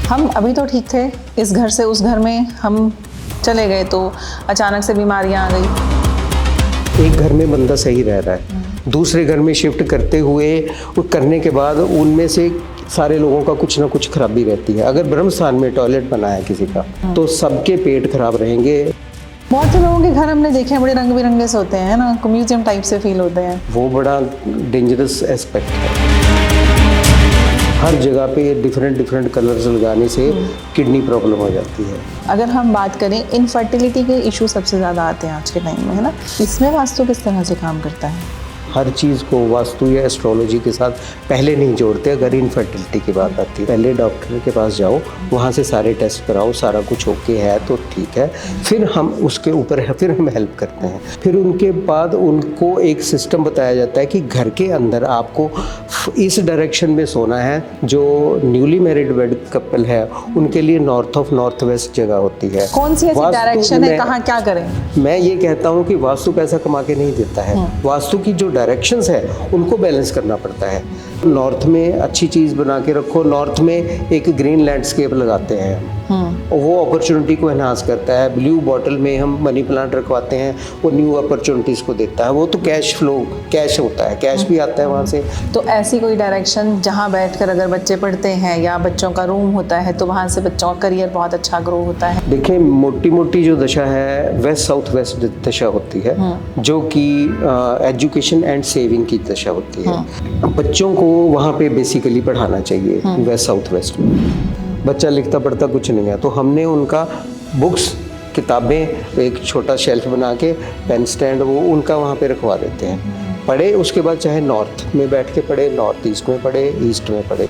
हम अभी तो ठीक थे, इस घर से उस घर में हम चले गए तो अचानक से बीमारियां आ गई। एक घर में बंदा सही रह रहा है, दूसरे घर में शिफ्ट करते हुए करने के बाद उनमें से सारे लोगों का कुछ ना कुछ खराबी रहती है। अगर ब्रह्म स्थान में टॉयलेट बना है किसी का तो सबके पेट खराब रहेंगे। बहुत से लोगों के घर हमने देखे हैं बड़े रंग बिरंगे से होते हैं ना, म्यूजियम टाइप से फील होते हैं। वो बड़ा डेंजरस एस्पेक्ट है। हर जगह पे डिफरेंट कलर्स लगाने से किडनी प्रॉब्लम हो जाती है। अगर हम बात करें, इनफर्टिलिटी के इशू सबसे ज़्यादा आते हैं आज के टाइम में, है ना। इसमें वास्तु किस तरह से काम करता है? हर चीज़ को वास्तु या एस्ट्रोलॉजी के साथ पहले नहीं जोड़ते। अगर इनफर्टिलिटी की बात आती है, पहले डॉक्टर के पास जाओ, वहाँ से सारे टेस्ट कराओ, सारा कुछ ओके है तो ठीक है, फिर हम उसके ऊपर फिर हम हेल्प करते हैं। फिर उनके बाद उनको एक सिस्टम बताया जाता है कि घर के अंदर आपको इस डायरेक्शन में सोना है। जो न्यूली मैरिड वेड कपल है उनके लिए नॉर्थ ऑफ नॉर्थ वेस्ट जगह होती है। कौन सी ऐसी डायरेक्शन है, कहाँ क्या करें? मैं ये कहता हूँ कि वास्तु पैसा कमा के नहीं देता है। वास्तु की जो डायरेक्शंस है उनको बैलेंस करना पड़ता है। नॉर्थ में अच्छी चीज़ बना के रखो। नॉर्थ में एक ग्रीन लैंडस्केप लगाते हैं, वो अपॉर्चुनिटी को एनहांस करता है। ब्लू बॉटल में हम मनी प्लांट रखवाते हैं, वो न्यू अपॉर्चुनिटीज़ को देता है। वो तो कैश फ्लो, कैश होता है, कैश भी आता है वहाँ से। तो ऐसी कोई डायरेक्शन जहाँ बैठकर अगर बच्चे पढ़ते हैं या बच्चों का रूम होता है तो वहाँ से बच्चों का करियर बहुत अच्छा ग्रो होता है। देखिए, मोटी मोटी जो दशा है वेस्ट साउथ वेस्ट दशा होती है, जो कि एजुकेशन एंड सेविंग की दशा होती है। बच्चों को वहाँ पे बेसिकली पढ़ाना चाहिए वेस्ट साउथ वेस्ट में। बच्चा लिखता पढ़ता कुछ नहीं है, तो हमने उनका बुक्स, किताबें, एक छोटा शेल्फ बना के, पेन स्टैंड, वो उनका वहाँ पे रखवा देते हैं। पढ़े, उसके बाद चाहे नॉर्थ में बैठ के पढ़े, नॉर्थ ईस्ट में पढ़े, ईस्ट में पढ़े।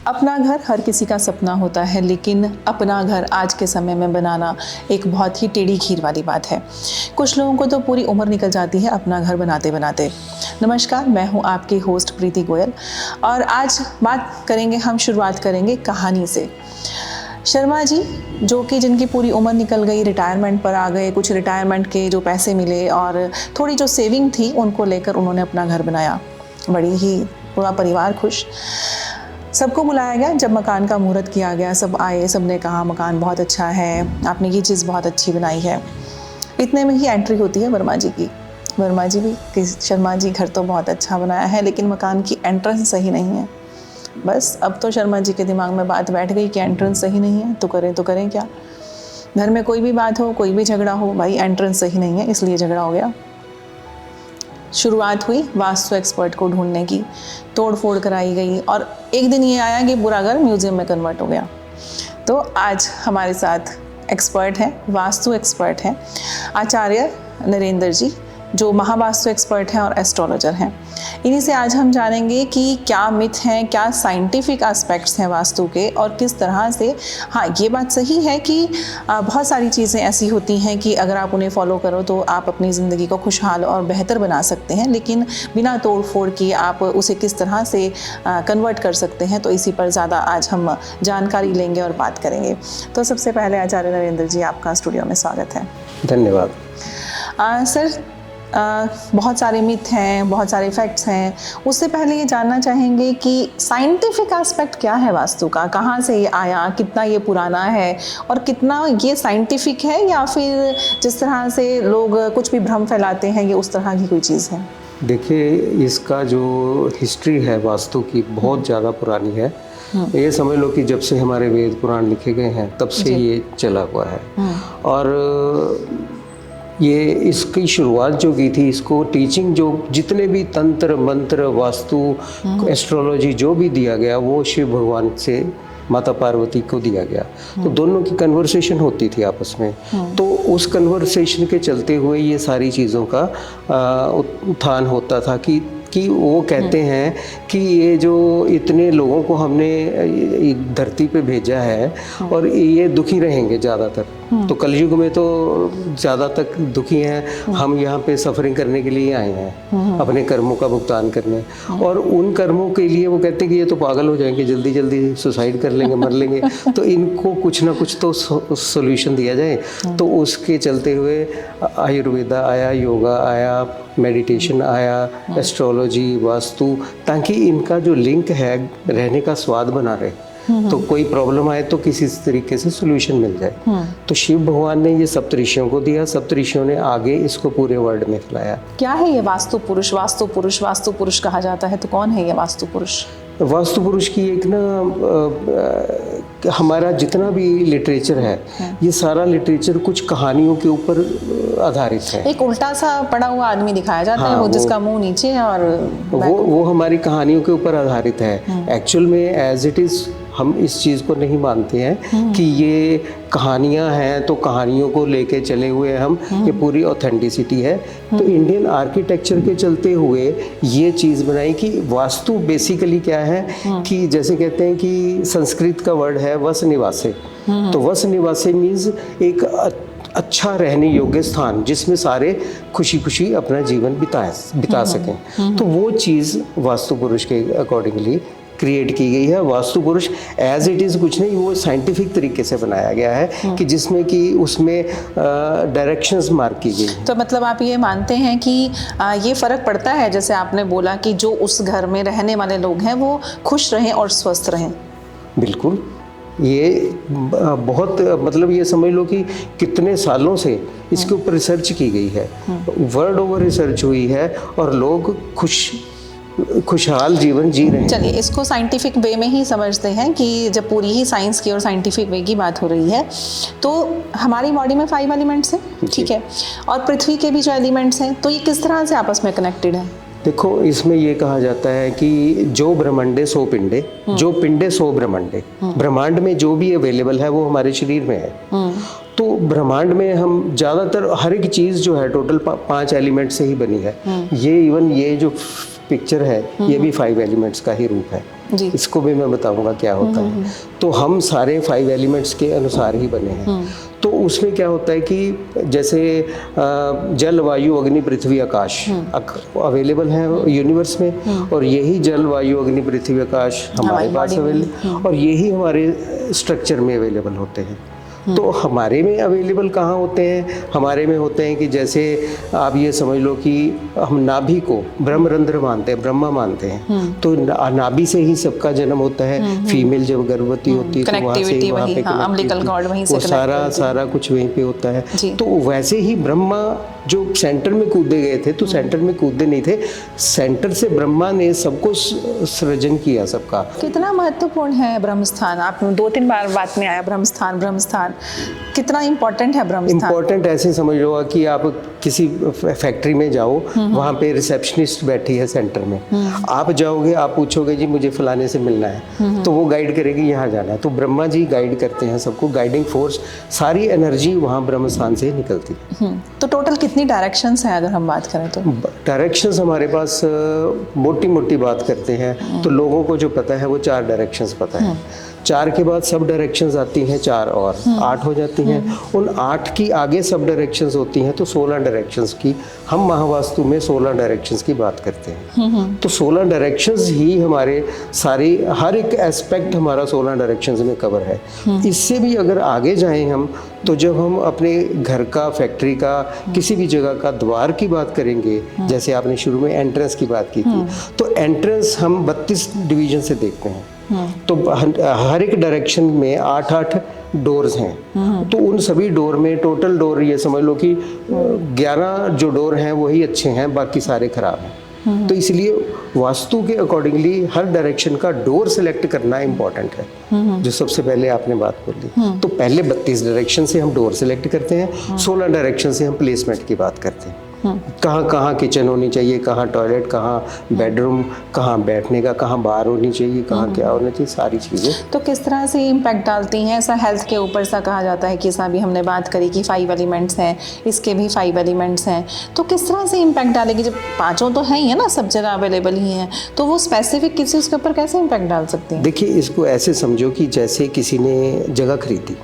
अपना घर हर किसी का सपना होता है, लेकिन अपना घर आज के समय में बनाना एक बहुत ही टेढ़ी खीर वाली बात है। कुछ लोगों को तो पूरी उम्र निकल जाती है अपना घर बनाते बनाते। नमस्कार, मैं हूं आपकी होस्ट प्रीति गोयल और आज बात करेंगे, हम शुरुआत करेंगे कहानी से। शर्मा जी, जो कि जिनकी पूरी उम्र निकल गई, रिटायरमेंट पर आ गए, कुछ रिटायरमेंट के जो पैसे मिले और थोड़ी जो सेविंग थी उनको लेकर उन्होंने अपना घर बनाया। बड़ी ही पूरा परिवार खुश। सबको बुलाया गया, जब मकान का मुहूर्त किया गया सब आए, सब ने कहा मकान बहुत अच्छा है, आपने ये चीज़ बहुत अच्छी बनाई है। इतने में ही एंट्री होती है वर्मा जी की। वर्मा जी भी कि शर्मा जी घर तो बहुत अच्छा बनाया है लेकिन मकान की एंट्रेंस सही नहीं है। बस अब तो शर्मा जी के दिमाग में बात बैठ गई कि एंट्रेंस सही नहीं है तो करें क्या। घर में कोई भी बात हो, कोई भी झगड़ा हो, भाई एंट्रेंस सही नहीं है इसलिए झगड़ा हो गया। शुरुआत हुई वास्तु एक्सपर्ट को ढूंढने की, तोड़ फोड़ कराई गई और एक दिन ये आया कि पूरा घर म्यूजियम में कन्वर्ट हो गया। तो आज हमारे साथ एक्सपर्ट हैं, वास्तु एक्सपर्ट हैं, आचार्य नरेंद्र जी, जो महावास्तु एक्सपर्ट हैं और एस्ट्रोलॉजर हैं। इन्हीं से आज हम जानेंगे कि क्या मिथ हैं, क्या साइंटिफिक एस्पेक्ट्स हैं वास्तु के और किस तरह से, हाँ ये बात सही है कि बहुत सारी चीज़ें ऐसी होती हैं कि अगर आप उन्हें फॉलो करो तो आप अपनी ज़िंदगी को खुशहाल और बेहतर बना सकते हैं, लेकिन बिना तोड़ फोड़ किए आप उसे किस तरह से कन्वर्ट कर सकते हैं। तो इसी पर ज़्यादा आज हम जानकारी लेंगे और बात करेंगे। तो सबसे पहले आचार्य नरेंद्र जी, आपका स्टूडियो में स्वागत है। धन्यवाद। सर, बहुत सारे मिथ हैं, बहुत सारे फैक्ट्स हैं। उससे पहले ये जानना चाहेंगे कि साइंटिफिक एस्पेक्ट क्या है वास्तु का, कहाँ से ये आया, कितना ये पुराना है और कितना ये साइंटिफिक है, या फिर जिस तरह से लोग कुछ भी भ्रम फैलाते हैं ये उस तरह की कोई चीज़ है? देखिए, इसका जो हिस्ट्री है वास्तु की बहुत ज़्यादा पुरानी है। ये समझ लो कि जब से हमारे वेद पुराण लिखे गए हैं तब से ये चला हुआ है। और ये इसकी शुरुआत जो की थी, इसको टीचिंग जो जितने भी तंत्र मंत्र वास्तु एस्ट्रोलॉजी जो भी दिया गया वो शिव भगवान से माता पार्वती को दिया गया। तो दोनों की कन्वर्सेशन होती थी आपस में। तो उस कन्वर्सेशन के चलते हुए ये सारी चीज़ों का उत्थान होता था कि वो कहते हैं कि ये जो इतने लोगों को हमने धरती पे भेजा है और ये दुखी रहेंगे ज़्यादातर, तो कलयुग में तो ज़्यादा तक दुखी हैं, हम यहाँ पे सफरिंग करने के लिए आए हैं, अपने कर्मों का भुगतान करने। और उन कर्मों के लिए वो कहते हैं कि ये तो पागल हो जाएंगे, जल्दी जल्दी सुसाइड कर लेंगे, मर लेंगे, तो इनको कुछ ना कुछ तो सोल्यूशन दिया जाए। तो उसके चलते हुए आयुर्वेदा आया, योगा आया, मेडिटेशन आया, एस्ट्रोलॉजी, वास्तु, ताकि इनका जो लिंक है रहने का स्वाद बना रहे। तो कोई प्रॉब्लम आए तो किसी तरीके से सोल्यूशन मिल जाए। तो शिव भगवान ने ये सप्तऋषियों को दिया, सप्तऋषियों ने आगे इसको पूरे वर्ल्ड में फैलाया। क्या है ये वास्तु पुरुष? वास्तु पुरुष, वास्तु पुरुष कहा जाता है, तो कौन है ये वास्तु पुरुष? वास्तु पुरुष की एक ना हमारा जितना भी लिटरेचर है, ये सारा लिटरेचर कुछ कहानियों के ऊपर आधारित है। एक उल्टा सा पड़ा हुआ आदमी दिखाया जाता है, वो जिसका मुंह नीचे है और वो हमारी कहानियों के ऊपर आधारित है। एक्चुअल में एज इट इज़ हम इस चीज़ को नहीं मानते हैं कि ये कहानियाँ हैं तो कहानियों को लेके चले हुए हम, ये पूरी ऑथेंटिसिटी है। तो इंडियन आर्किटेक्चर के चलते हुए ये चीज़ बनाई कि वास्तु बेसिकली क्या है कि जैसे कहते हैं कि संस्कृत का वर्ड है वस निवासे, तो वस निवासे मीन्स एक अच्छा रहने योग्य स्थान जिसमें सारे खुशी खुशी अपना जीवन बिता सकें। तो वो चीज़ वास्तु पुरुष के अकॉर्डिंगली क्रिएट की गई है। वास्तु पुरुष एज इट इज़ कुछ नहीं, वो साइंटिफिक तरीके से बनाया गया है कि जिसमें कि उसमें डायरेक्शंस मार्क की गई है। तो मतलब आप ये मानते हैं कि ये फ़र्क पड़ता है, जैसे आपने बोला कि जो उस घर में रहने वाले लोग हैं वो खुश रहें और स्वस्थ रहें? बिल्कुल, ये बहुत मतलब ये समझ लो कि कितने सालों से इसके ऊपर रिसर्च की गई है, वर्ल्ड ओवर रिसर्च हुई है और लोग खुशहाल जीवन जी रहे हैं। चलिए इसको साइंटिफिक वे में ही समझते हैं कि जब पूरी ही साइंस की और साइंटिफिक वे की बात हो रही है तो हमारी बॉडी में 5 एलिमेंट्स हैं, ठीक है, और पृथ्वी के भी जो एलिमेंट्स हैं, तो ये किस तरह से आपस में कनेक्टेड है? देखो, इसमें ये कहा जाता है कि जो ब्रह्मांडे सो पिंडे, जो पिंडे सो ब्रह्मांडे, ब्रह्मांड में जो भी अवेलेबल है वो हमारे शरीर में है। तो ब्रह्मांड में हम ज़्यादातर हर एक चीज़ जो है टोटल 5 एलिमेंट से ही बनी है। ये इवन ये जो पिक्चर है ये भी 5 एलिमेंट्स का ही रूप है जी। इसको भी मैं बताऊंगा क्या होता है। तो हम सारे 5 एलिमेंट्स के अनुसार ही बने हैं। तो उसमें क्या होता है कि जैसे जल, वायु, अग्नि, पृथ्वी, आकाश अवेलेबल है यूनिवर्स में, और यही जल, वायु, अग्नि, पृथ्वी, आकाश हमारे पास अवेलेबल, और यही हमारे स्ट्रक्चर में अवेलेबल होते हैं। तो हमारे में अवेलेबल कहाँ होते हैं? हमारे में होते हैं कि जैसे आप ये समझ लो कि हम नाभि को ब्रह्मरंध्र मानते हैं, ब्रह्मा मानते हैं। तो नाभि से ही सबका जन्म होता है। फीमेल जब गर्भवती होती है तो वहाँ से वहाँ पे वो सारा कुछ वहीं पे होता है। तो वैसे ही ब्रह्मा जो सेंटर में कूदे गए थे, तो सेंटर में कूदे नहीं थे, सेंटर से ब्रह्मा ने सबको सृजन किया सबका। कितना महत्वपूर्ण है ब्रह्मस्थान? आप 2-3 बार बात में आया ब्रह्मस्थान, कितना इम्पोर्टेंट है ब्रह्मस्थान? इम्पोर्टेंट ऐसे समझ लो कि आप किसी फैक्ट्री में जाओ, वहाँ पे रिसेप्शनिस्ट बैठी है सेंटर में, आप जाओगे, आप पूछोगे जी मुझे फलाने से मिलना है, तो वो गाइड करेगी यहाँ जाना है। तो ब्रह्मा जी गाइड करते हैं सबको, गाइडिंग फोर्स, सारी एनर्जी वहाँ ब्रह्मस्थान से निकलती है। तो टोटल कितनी डायरेक्शंस हैं अगर हम बात करें तो? डायरेक्शंस हमारे पास मोटी मोटी बात करते हैं तो लोगों को जो पता है वो 4 डायरेक्शंस पता है। 4 के बाद सब डायरेक्शंस आती हैं, 4 और 8 हो जाती हैं। उन 8 की आगे सब डायरेक्शंस होती हैं, तो 16 डायरेक्शंस की हम महावास्तु में 16 डायरेक्शंस की बात करते हैं। तो 16 डायरेक्शंस ही हमारे सारी हर एक एस्पेक्ट हमारा 16 डायरेक्शंस में कवर है। इससे भी अगर आगे जाएं हम, तो जब हम अपने घर का, फैक्ट्री का, किसी भी जगह का द्वार की बात करेंगे, जैसे आपने शुरू में एंट्रेंस की बात की थी, तो एंट्रेंस हम 32 डिवीजन से देखते हैं। तो हर एक डायरेक्शन में 8-8 डोर्स हैं। तो उन सभी डोर में टोटल डोर ये समझ लो कि 11 जो डोर हैं वही अच्छे हैं, बाकी सारे खराब हैं। तो इसलिए वास्तु के अकॉर्डिंगली हर डायरेक्शन का डोर सिलेक्ट करना इम्पॉर्टेंट है, जो सबसे पहले आपने बात बोली। तो पहले 32 डायरेक्शन से हम डोर सिलेक्ट करते हैं, 16 डायरेक्शन से हम प्लेसमेंट की बात करते हैं। कहाँ कहाँ किचन होनी चाहिए, कहाँ टॉयलेट, कहाँ बेडरूम, कहाँ बैठने का, कहाँ बार होनी चाहिए, कहाँ क्या होना चाहिए, सारी चीज़ें। तो किस तरह से इम्पैक्ट डालती हैं? ऐसा हेल्थ के ऊपर सा कहा जाता है कि ऐसा भी हमने बात करी कि 5 एलिमेंट्स हैं, इसके भी 5 एलिमेंट्स हैं, तो किस तरह से इम्पैक्ट डालेगी? जब पाँचों तो हैं ही है ना, सब जगह अवेलेबल ही हैं, तो वो स्पेसिफिक किसी उसके ऊपर कैसे इम्पैक्ट डाल सकती हैं? देखिए, इसको ऐसे समझो कि जैसे किसी ने जगह खरीदी,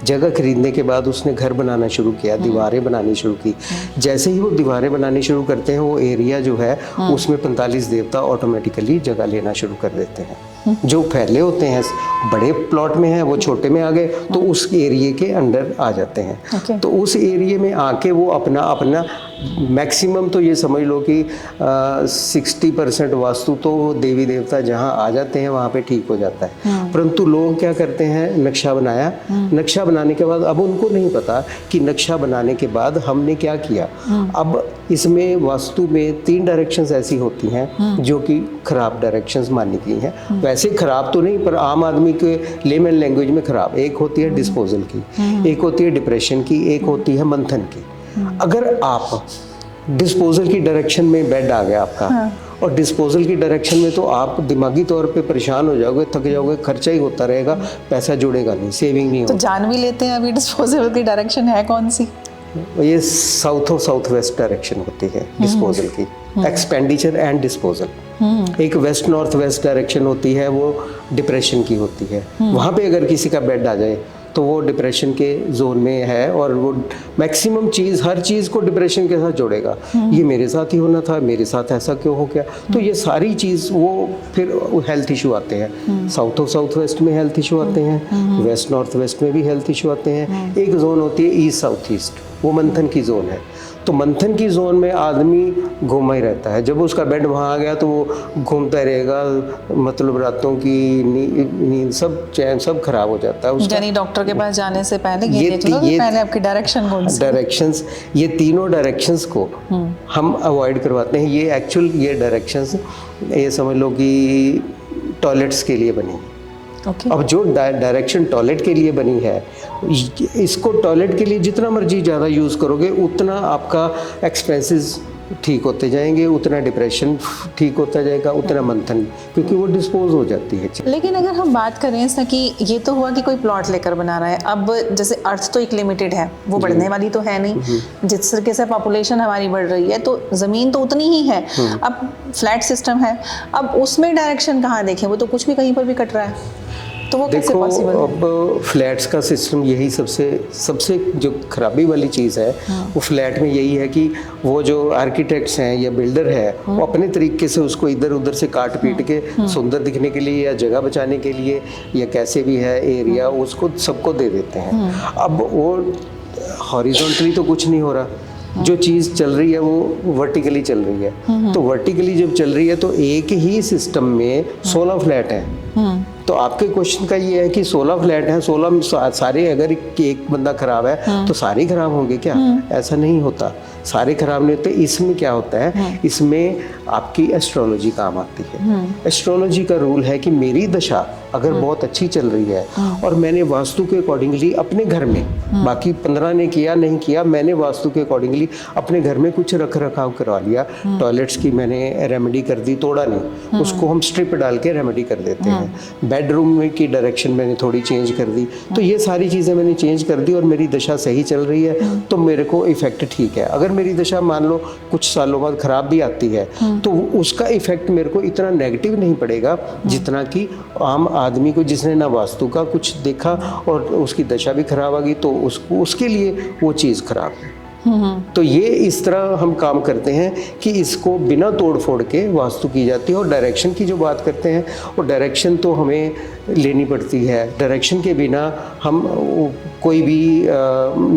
जगह खरीदने के बाद उसने घर बनाना शुरू किया, दीवारें बनानी शुरू की। जैसे ही वो दीवारें बनानी शुरू करते हैं, वो एरिया जो है उसमें 45 देवता ऑटोमेटिकली जगह लेना शुरू कर देते हैं। जो फैले होते हैं बड़े प्लॉट में है, वो छोटे में आ गए तो उस एरिया के अंडर आ जाते हैं। तो उस एरिया में आके वो अपना अपना मैक्सिमम तो ये समझ लो कि 60% वास्तु तो देवी देवता जहाँ आ जाते हैं वहाँ पे ठीक हो जाता है। परंतु लोग क्या करते हैं, नक्शा बनाया, नक्शा बनाने के बाद अब उनको नहीं पता कि नक्शा बनाने के बाद हमने क्या किया। अब इसमें वास्तु में 3 डायरेक्शंस ऐसी होती हैं जो कि खराब डायरेक्शंस मानी गई हैं। वैसे खराब तो नहीं, पर आम आदमी के लेमन लैंग्वेज में खराब। एक होती है डिस्पोजल की, एक होती है डिप्रेशन की, एक होती है मंथन की। अगर आप डिस्पोजल की डायरेक्शन में बेड आ गया आपका, और डिस्पोजल की डायरेक्शन में, तो आप दिमागी तौर पे परेशान हो जाओगे, थक जाओगे, खर्चा ही होता रहेगा, पैसा जुड़ेगा नहीं, सेविंग नहीं होगा। तो जान भी लेते हैं अभी डिस्पोजेबल की डायरेक्शन है कौन सी? ये साउथ और साउथ वेस्ट डायरेक्शन होती है डिस्पोजल की, एक्सपेंडिचर एंड डिस्पोजल। एक वेस्ट नॉर्थ वेस्ट डायरेक्शन होती है, वो डिप्रेशन की होती है। वहाँ पे अगर किसी का बेड आ जाए तो वो डिप्रेशन के जोन में है, और वो मैक्सिमम चीज़, हर चीज़ को डिप्रेशन के साथ जोड़ेगा। ये मेरे साथ ही होना था, मेरे साथ ऐसा क्यों हो गया, तो ये सारी चीज़ वो फिर हेल्थ इशू आते हैं। साउथ और साउथ वेस्ट में हेल्थ इशू आते हैं, वेस्ट नॉर्थ वेस्ट में भी हेल्थ इशू आते हैं। एक जोन होती है ईस्ट साउथ ईस्ट, वो मंथन की जोन है। तो मंथन की जोन में आदमी घूमा ही रहता है। जब उसका बेड वहाँ आ गया तो वो घूमता रहेगा, मतलब रातों की नींद सब चैन सब खराब हो जाता है उसका। यानी डॉक्टर के पास जाने से पहले ये देख लो कि पहले आपकी डायरेक्शन कौन सी? डायरेक्शंस, ये तीनों डायरेक्शंस को हम अवॉइड करवाते हैं। ये एक्चुअल ये डायरेक्शंस, ये समझ लो कि टॉयलेट्स के लिए बनी है। अब जो डायरेक्शन टॉयलेट के लिए बनी है, इसको टॉयलेट के लिए जितना मर्जी ज़्यादा यूज़ करोगे उतना आपका एक्सपेंसेस ठीक होते जाएंगे, उतना डिप्रेशन ठीक होता जाएगा, उतना मंथन, क्योंकि वो डिस्पोज हो जाती है। लेकिन अगर हम बात करें ऐसा कि ये तो हुआ कि कोई प्लॉट लेकर बना रहा है, अब जैसे अर्थ तो एक लिमिटेड है, वो बढ़ने वाली तो है नहीं। जिस तरीके से पॉपुलेशन हमारी बढ़ रही है तो ज़मीन तो उतनी ही है। अब फ्लैट सिस्टम है, अब उसमें डायरेक्शन कहाँ देखें? वो तो कुछ भी कहीं पर भी कट रहा है, तो वो कैसे पॉसिबल है? अब फ्लैट्स का सिस्टम यही सबसे जो खराबी वाली चीज़ है, वो फ्लैट में यही है कि वो जो आर्किटेक्ट्स हैं या बिल्डर है, वो अपने तरीके से उसको इधर उधर से काट पीट के सुंदर दिखने के लिए या जगह बचाने के लिए या कैसे भी है एरिया, उसको सबको दे देते हैं। अब वो हॉरिजॉन्टली तो कुछ नहीं हो रहा, जो चीज़ चल रही है वो वर्टिकली चल रही है। तो वर्टिकली जब चल रही है तो एक ही सिस्टम में 16 फ्लैट हैं। तो आपके क्वेश्चन का ये है कि 16 फ्लैट हैं, 16 सारे, अगर एक बंदा खराब है तो सारे खराब होंगे क्या? ऐसा नहीं होता, सारे खराब नहीं होते। इसमें क्या होता है, इसमें आपकी एस्ट्रोलॉजी काम आती है। एस्ट्रोलॉजी का रूल है कि मेरी दशा अगर बहुत अच्छी चल रही है और मैंने वास्तु के अकॉर्डिंगली अपने घर में, बाकी 15 ने किया नहीं किया, मैंने वास्तु के अकॉर्डिंगली अपने घर में कुछ रख रखाव करवा लिया, टॉयलेट्स की मैंने रेमेडी कर दी, तोड़ा नहीं, उसको हम स्ट्रिप डाल के रेमेडी कर देते हैं। बेडरूम में की डायरेक्शन मैंने थोड़ी चेंज कर दी, तो ये सारी चीज़ें मैंने चेंज कर दी और मेरी दशा सही चल रही है, तो मेरे को इफेक्ट ठीक है। अगर मेरी दशा मान लो कुछ सालों बाद खराब भी आती है तो उसका इफेक्ट मेरे को इतना नेगेटिव नहीं पड़ेगा जितना कि आम आदमी को, जिसने ना वास्तु का कुछ देखा और उसकी दशा भी खराब आ गई, तो उसके लिए वो चीज़ खराब है। तो ये इस तरह हम काम करते हैं कि इसको बिना तोड़ फोड़ के वास्तु की जाती है। और डायरेक्शन की जो बात करते हैं, वो डायरेक्शन तो हमें लेनी पड़ती है। डायरेक्शन के बिना हम कोई भी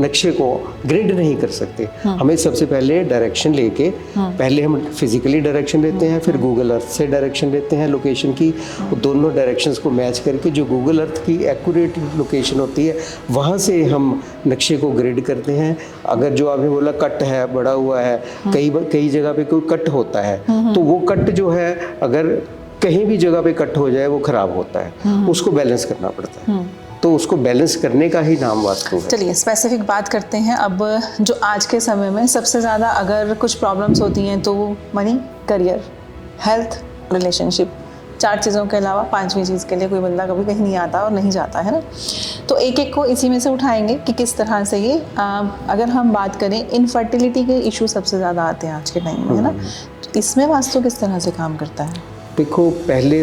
नक्शे को ग्रिड नहीं कर सकते। हमें सबसे पहले डायरेक्शन लेके, पहले हम फिजिकली डायरेक्शन लेते हैं, फिर गूगल अर्थ से डायरेक्शन लेते हैं लोकेशन की। दोनों डायरेक्शंस को मैच करके जो गूगल अर्थ की एक्यूरेट लोकेशन होती है, वहाँ से हम नक्शे को ग्रिड करते हैं। अगर जो आपने बोला कट है, बड़ा हुआ है, कई जगह पे कोई कट होता है, तो वो कट जो है अगर कहीं भी जगह पे कट हो जाए वो खराब होता है, उसको बैलेंस करना पड़ता है। तो उसको बैलेंस करने का ही नाम वास्तु है। चलिए स्पेसिफिक बात करते हैं अब। जो आज के समय में सबसे ज़्यादा अगर कुछ प्रॉब्लम्स होती हैं तो मनी, करियर, हेल्थ, रिलेशनशिप, 4 चीज़ों के अलावा 5वीं चीज़ के लिए कोई बंदा कभी कहीं नहीं आता और नहीं जाता है ना। तो एक एक को इसी में से उठाएंगे कि किस तरह से ये अगर हम बात करें, इनफर्टिलिटी के इशू सबसे ज़्यादा आते हैं आज के टाइम में, है ना। तो इसमें वास्तु किस तरह से काम करता है? देखो,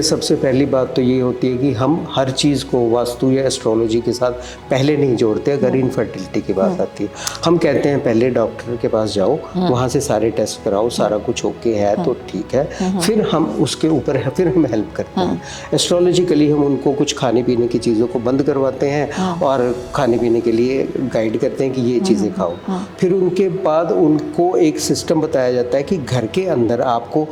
सबसे पहली बात तो ये होती है कि हम हर चीज़ को वास्तु या एस्ट्रोलॉजी के साथ पहले नहीं जोड़ते। अगर इनफर्टिलिटी की बात आती है, हम कहते हैं पहले डॉक्टर के पास जाओ, वहाँ से सारे टेस्ट कराओ, सारा कुछ ओके है तो ठीक है, फिर हम उसके ऊपर फिर हम हेल्प करते हैं। एस्ट्रोलॉजिकली हम उनको कुछ खाने पीने की चीज़ों को बंद करवाते हैं और खाने पीने के लिए गाइड करते हैं कि ये चीज़ें खाओ। फिर उनके बाद उनको एक सिस्टम बताया जाता है कि घर के अंदर आपको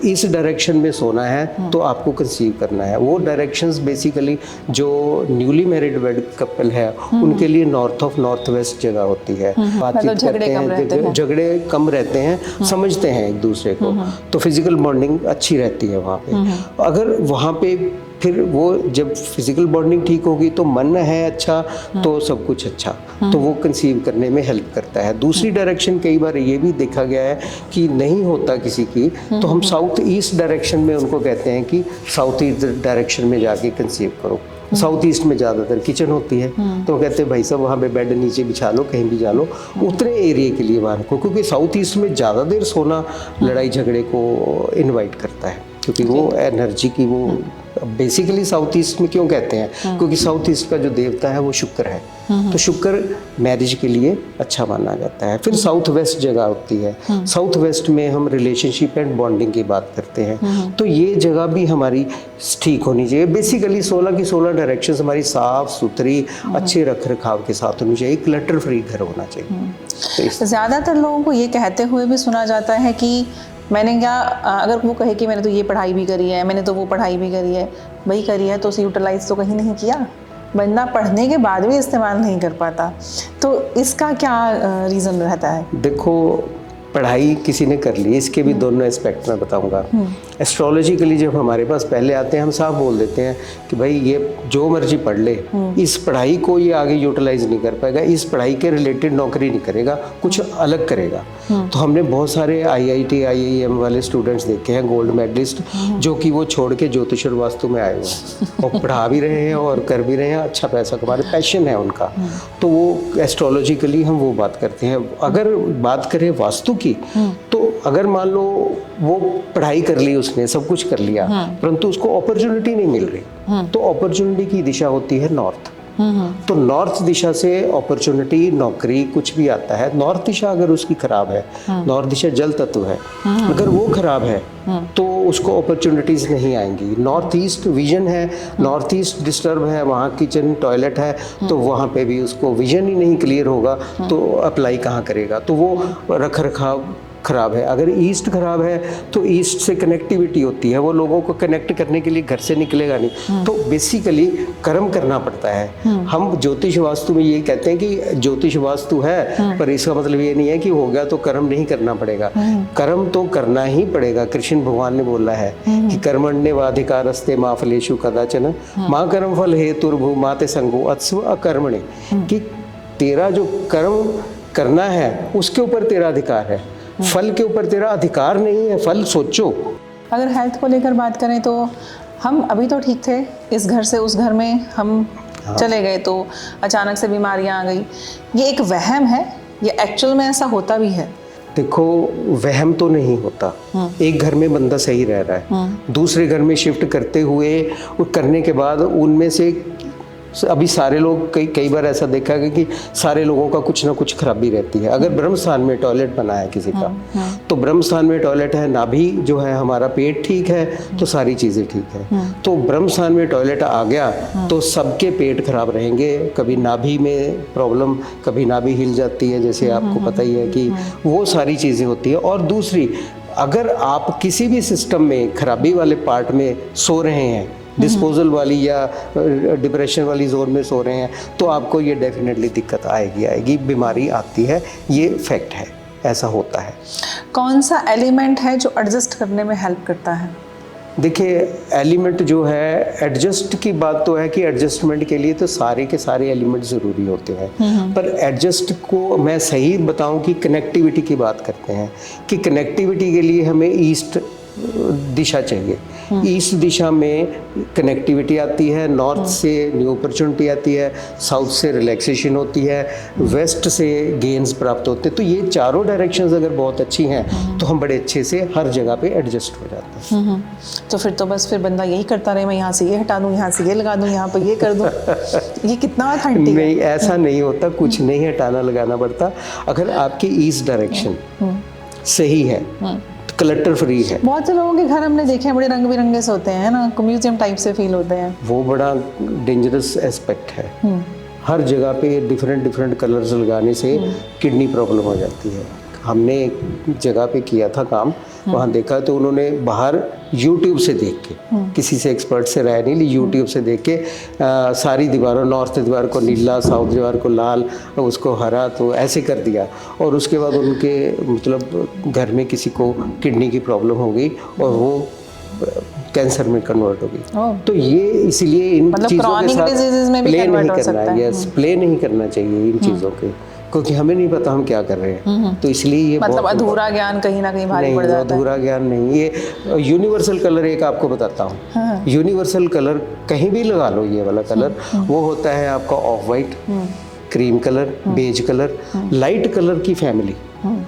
इस डायरेक्शन में सोना है तो आपको कंसीव करना है। वो डायरेक्शंस बेसिकली जो न्यूली मैरिड वेड कपल है उनके लिए नॉर्थ ऑफ नॉर्थ वेस्ट जगह होती है। बातचीत करते हैं, झगड़े कम रहते हैं, समझते हैं एक दूसरे को, तो फिजिकल बॉन्डिंग अच्छी रहती है वहाँ पे। अगर वहाँ पे फिर वो जब फिजिकल बॉन्डिंग ठीक होगी तो मन है अच्छा तो सब कुछ अच्छा, तो वो कंसीव करने में हेल्प करता है। दूसरी डायरेक्शन कई बार ये भी देखा गया है कि नहीं होता किसी की, तो हम साउथ ईस्ट डायरेक्शन में उनको कहते हैं कि साउथ ईस्ट डायरेक्शन में जाके कंसीव करो। साउथ ईस्ट में ज़्यादातर किचन होती है, तो कहते हैं भाई साहब वहाँ पे बेड नीचे बिछा लो, कहीं भी जा लो, उतने एरिया के लिए वहाँ रखो, क्योंकि साउथ ईस्ट में ज़्यादा देर सोना लड़ाई झगड़े को इन्वाइट करता है, क्योंकि वो एनर्जी की वो बेसिकली साउथ ईस्ट में क्यों कहते हैं, क्योंकि साउथ ईस्ट का जो देवता है वो शुक्र है, तो शुक्र मैरिज के लिए अच्छा माना जाता है। फिर साउथ वेस्ट जगह होती है, साउथ वेस्ट में हम रिलेशनशिप एंड बॉन्डिंग की बात करते हैं, तो ये जगह भी हमारी ठीक होनी चाहिए। बेसिकली 16 की 16 डायरेक्शंस हमारी साफ सुथरी अच्छे रख रखाव के साथ होनी चाहिए, क्लटर फ्री घर होना चाहिए। तो ज़्यादातर लोगों को ये कहते हुए भी सुना जाता है कि मैंने क्या, अगर वो कहे कि मैंने तो ये पढ़ाई भी करी है, मैंने तो वो पढ़ाई भी करी है, वही करी है, तो उसे यूटिलाइज तो कहीं नहीं किया, बंदा पढ़ने के बाद भी इस्तेमाल नहीं कर पाता। तो इसका क्या रीज़न रहता है? देखो, पढ़ाई किसी ने कर ली, इसके भी दोनों एस्पेक्ट मैं बताऊंगा। एस्ट्रोलॉजिकली जब हमारे पास पहले आते हैं, हम साफ बोल देते हैं कि भाई ये जो मर्जी पढ़ ले, इस पढ़ाई को ये आगे यूटिलाइज नहीं कर पाएगा, इस पढ़ाई के रिलेटेड नौकरी नहीं करेगा, कुछ अलग करेगा। तो हमने बहुत सारे IIT IIM वाले स्टूडेंट्स देखे हैं, गोल्ड मेडलिस्ट, जो कि वो छोड़ के ज्योतिष और वास्तु में आए हुए हैं और पढ़ा भी रहे हैं और कर भी रहे हैं, अच्छा पैसा कमा रहे, पैशन है उनका। तो वो एस्ट्रोलॉजिकली हम वो बात करते हैं। अगर बात करें वास्तु की, तो अगर मान लो वो पढ़ाई कर ली, उसने सब कुछ कर लिया, परंतु उसको अपॉर्चुनिटी नहीं मिल रही, तो अपॉर्चुनिटी की दिशा होती है नॉर्थ। तो नॉर्थ दिशा से अपॉर्चुनिटी, नौकरी, कुछ भी आता है। नॉर्थ दिशा अगर उसकी खराब है, नॉर्थ दिशा जल तत्व है, अगर वो खराब है तो उसको अपॉर्चुनिटीज नहीं आएंगी। नॉर्थ ईस्ट विजन है, नॉर्थ ईस्ट डिस्टर्ब है, वहाँ किचन टॉयलेट है, तो वहाँ पे भी उसको विजन ही नहीं क्लियर होगा, तो अप्लाई कहाँ करेगा, तो वो रख रखाव खराब है। अगर ईस्ट खराब है तो ईस्ट से कनेक्टिविटी होती है, वो लोगों को कनेक्ट करने के लिए घर से निकलेगा नहीं, तो बेसिकली कर्म करना पड़ता है। हम ज्योतिष वास्तु में ये कहते हैं कि ज्योतिष वास्तु है, पर इसका मतलब ये नहीं है कि हो गया तो कर्म नहीं करना पड़ेगा, कर्म तो करना ही पड़ेगा। कृष्ण भगवान ने बोला है कि कर्मण्येवाधिकारस्ते मा फलेषु कदाचन माँ कर्म फल हेतुर्भु माते संगो अत्स्व अकर्मणे, कि तेरा जो कर्म करना है उसके ऊपर तेरा अधिकार है, फल के ऊपर तेरा अधिकार नहीं है, फल सोचो। अगर हेल्थ को लेकर बात करें तो हम अभी तो ठीक थे, इस घर से उस घर में हम चले गए तो अचानक से बीमारियां आ गई। ये एक वहम है या एक्चुअल में ऐसा होता भी है? देखो, वहम तो नहीं होता। एक घर में बंदा सही रह रहा है, दूसरे घर में शिफ्ट करते हुए करने के बाद उनमें से अभी सारे लोग कई बार ऐसा देखा गया कि सारे लोगों का कुछ ना कुछ खराबी रहती है। अगर ब्रह्म स्थान में टॉयलेट बना है किसी का, तो ब्रह्म स्थान में टॉयलेट है, नाभि जो है हमारा पेट ठीक है, तो सारी चीज़ें ठीक है। तो ब्रह्म स्थान में टॉयलेट आ गया तो सबके पेट खराब रहेंगे। कभी नाभि में प्रॉब्लम, कभी नाभि हिल जाती है, जैसे आपको पता ही है कि वो सारी चीज़ें होती है। और दूसरी, अगर आप किसी भी सिस्टम में खराबी वाले पार्ट में सो रहे हैं, डिस्पोजल वाली या डिप्रेशन वाली जोन में सो रहे हैं, तो आपको ये डेफिनेटली दिक्कत आएगी, बीमारी आती है, ये फैक्ट है, ऐसा होता है। कौन सा एलिमेंट है जो एडजस्ट करने में हेल्प करता है? देखिए एलिमेंट जो है, एडजस्ट की बात तो है कि एडजस्टमेंट के लिए तो सारे के सारे एलिमेंट ज़रूरी होते हैं, पर एडजस्ट को मैं सही बताऊं कि कनेक्टिविटी की बात करते हैं कि कनेक्टिविटी के लिए हमें ईस्ट दिशा चाहिए। ईस्ट दिशा में कनेक्टिविटी आती है, नॉर्थ से न्यू अपॉर्चुनिटी आती है, साउथ से रिलैक्सेशन होती है, वेस्ट से गेन्स प्राप्त होते हैं। तो ये चारों डायरेक्शंस अगर बहुत अच्छी हैं तो हम बड़े अच्छे से हर जगह पे एडजस्ट हो जाते हैं। तो फिर तो बस फिर बंदा यही करता रहे, मैं यहाँ से ये हटा दूँ, यहाँ से ये लगा दूँ, यहाँ पर ये कर दूँ। ये कितना अथॉरिटी है? नहीं, ऐसा नहीं होता, कुछ नहीं हटाना लगाना पड़ता। अगर आपकी ईस्ट डायरेक्शन सही है, क्लटर फ्री है। बहुत से लोगों के घर हमने देखे हैं बड़े रंग बिरंगे से होते हैं ना, म्यूजियम टाइप से फील होते हैं। वो बड़ा डेंजरस एस्पेक्ट है। हर जगह पे डिफरेंट डिफरेंट कलर्स लगाने से किडनी प्रॉब्लम हो जाती है। हमने एक जगह पे किया था काम, वहाँ देखा तो उन्होंने बाहर यूट्यूब से देख के, किसी से एक्सपर्ट से राय नहीं ली, यूट्यूब से देख के सारी दीवारों, नॉर्थ दीवार को नीला, साउथ दीवार को लाल, उसको हरा, तो ऐसे कर दिया। और उसके बाद उनके मतलब घर में किसी को किडनी की प्रॉब्लम हो गई और वो कैंसर में कन्वर्ट हो गई। तो ये इसलिए इन चीज़ों के साथ प्ले नहीं करना है। यस, प्ले नहीं करना चाहिए इन चीज़ों के, क्योंकि हमें नहीं पता हम क्या कर रहे हैं। तो इसलिए ये मतलब अधूरा ज्ञान कहीं ना कहीं भारी पड़ जाता है। अधूरा ज्ञान नहीं, ये यूनिवर्सल कलर एक आपको बताता हूँ। यूनिवर्सल कलर कहीं भी लगा लो, ये वाला कलर वो होता है आपका off white, cream colour, beige colour, light colour की फैमिली।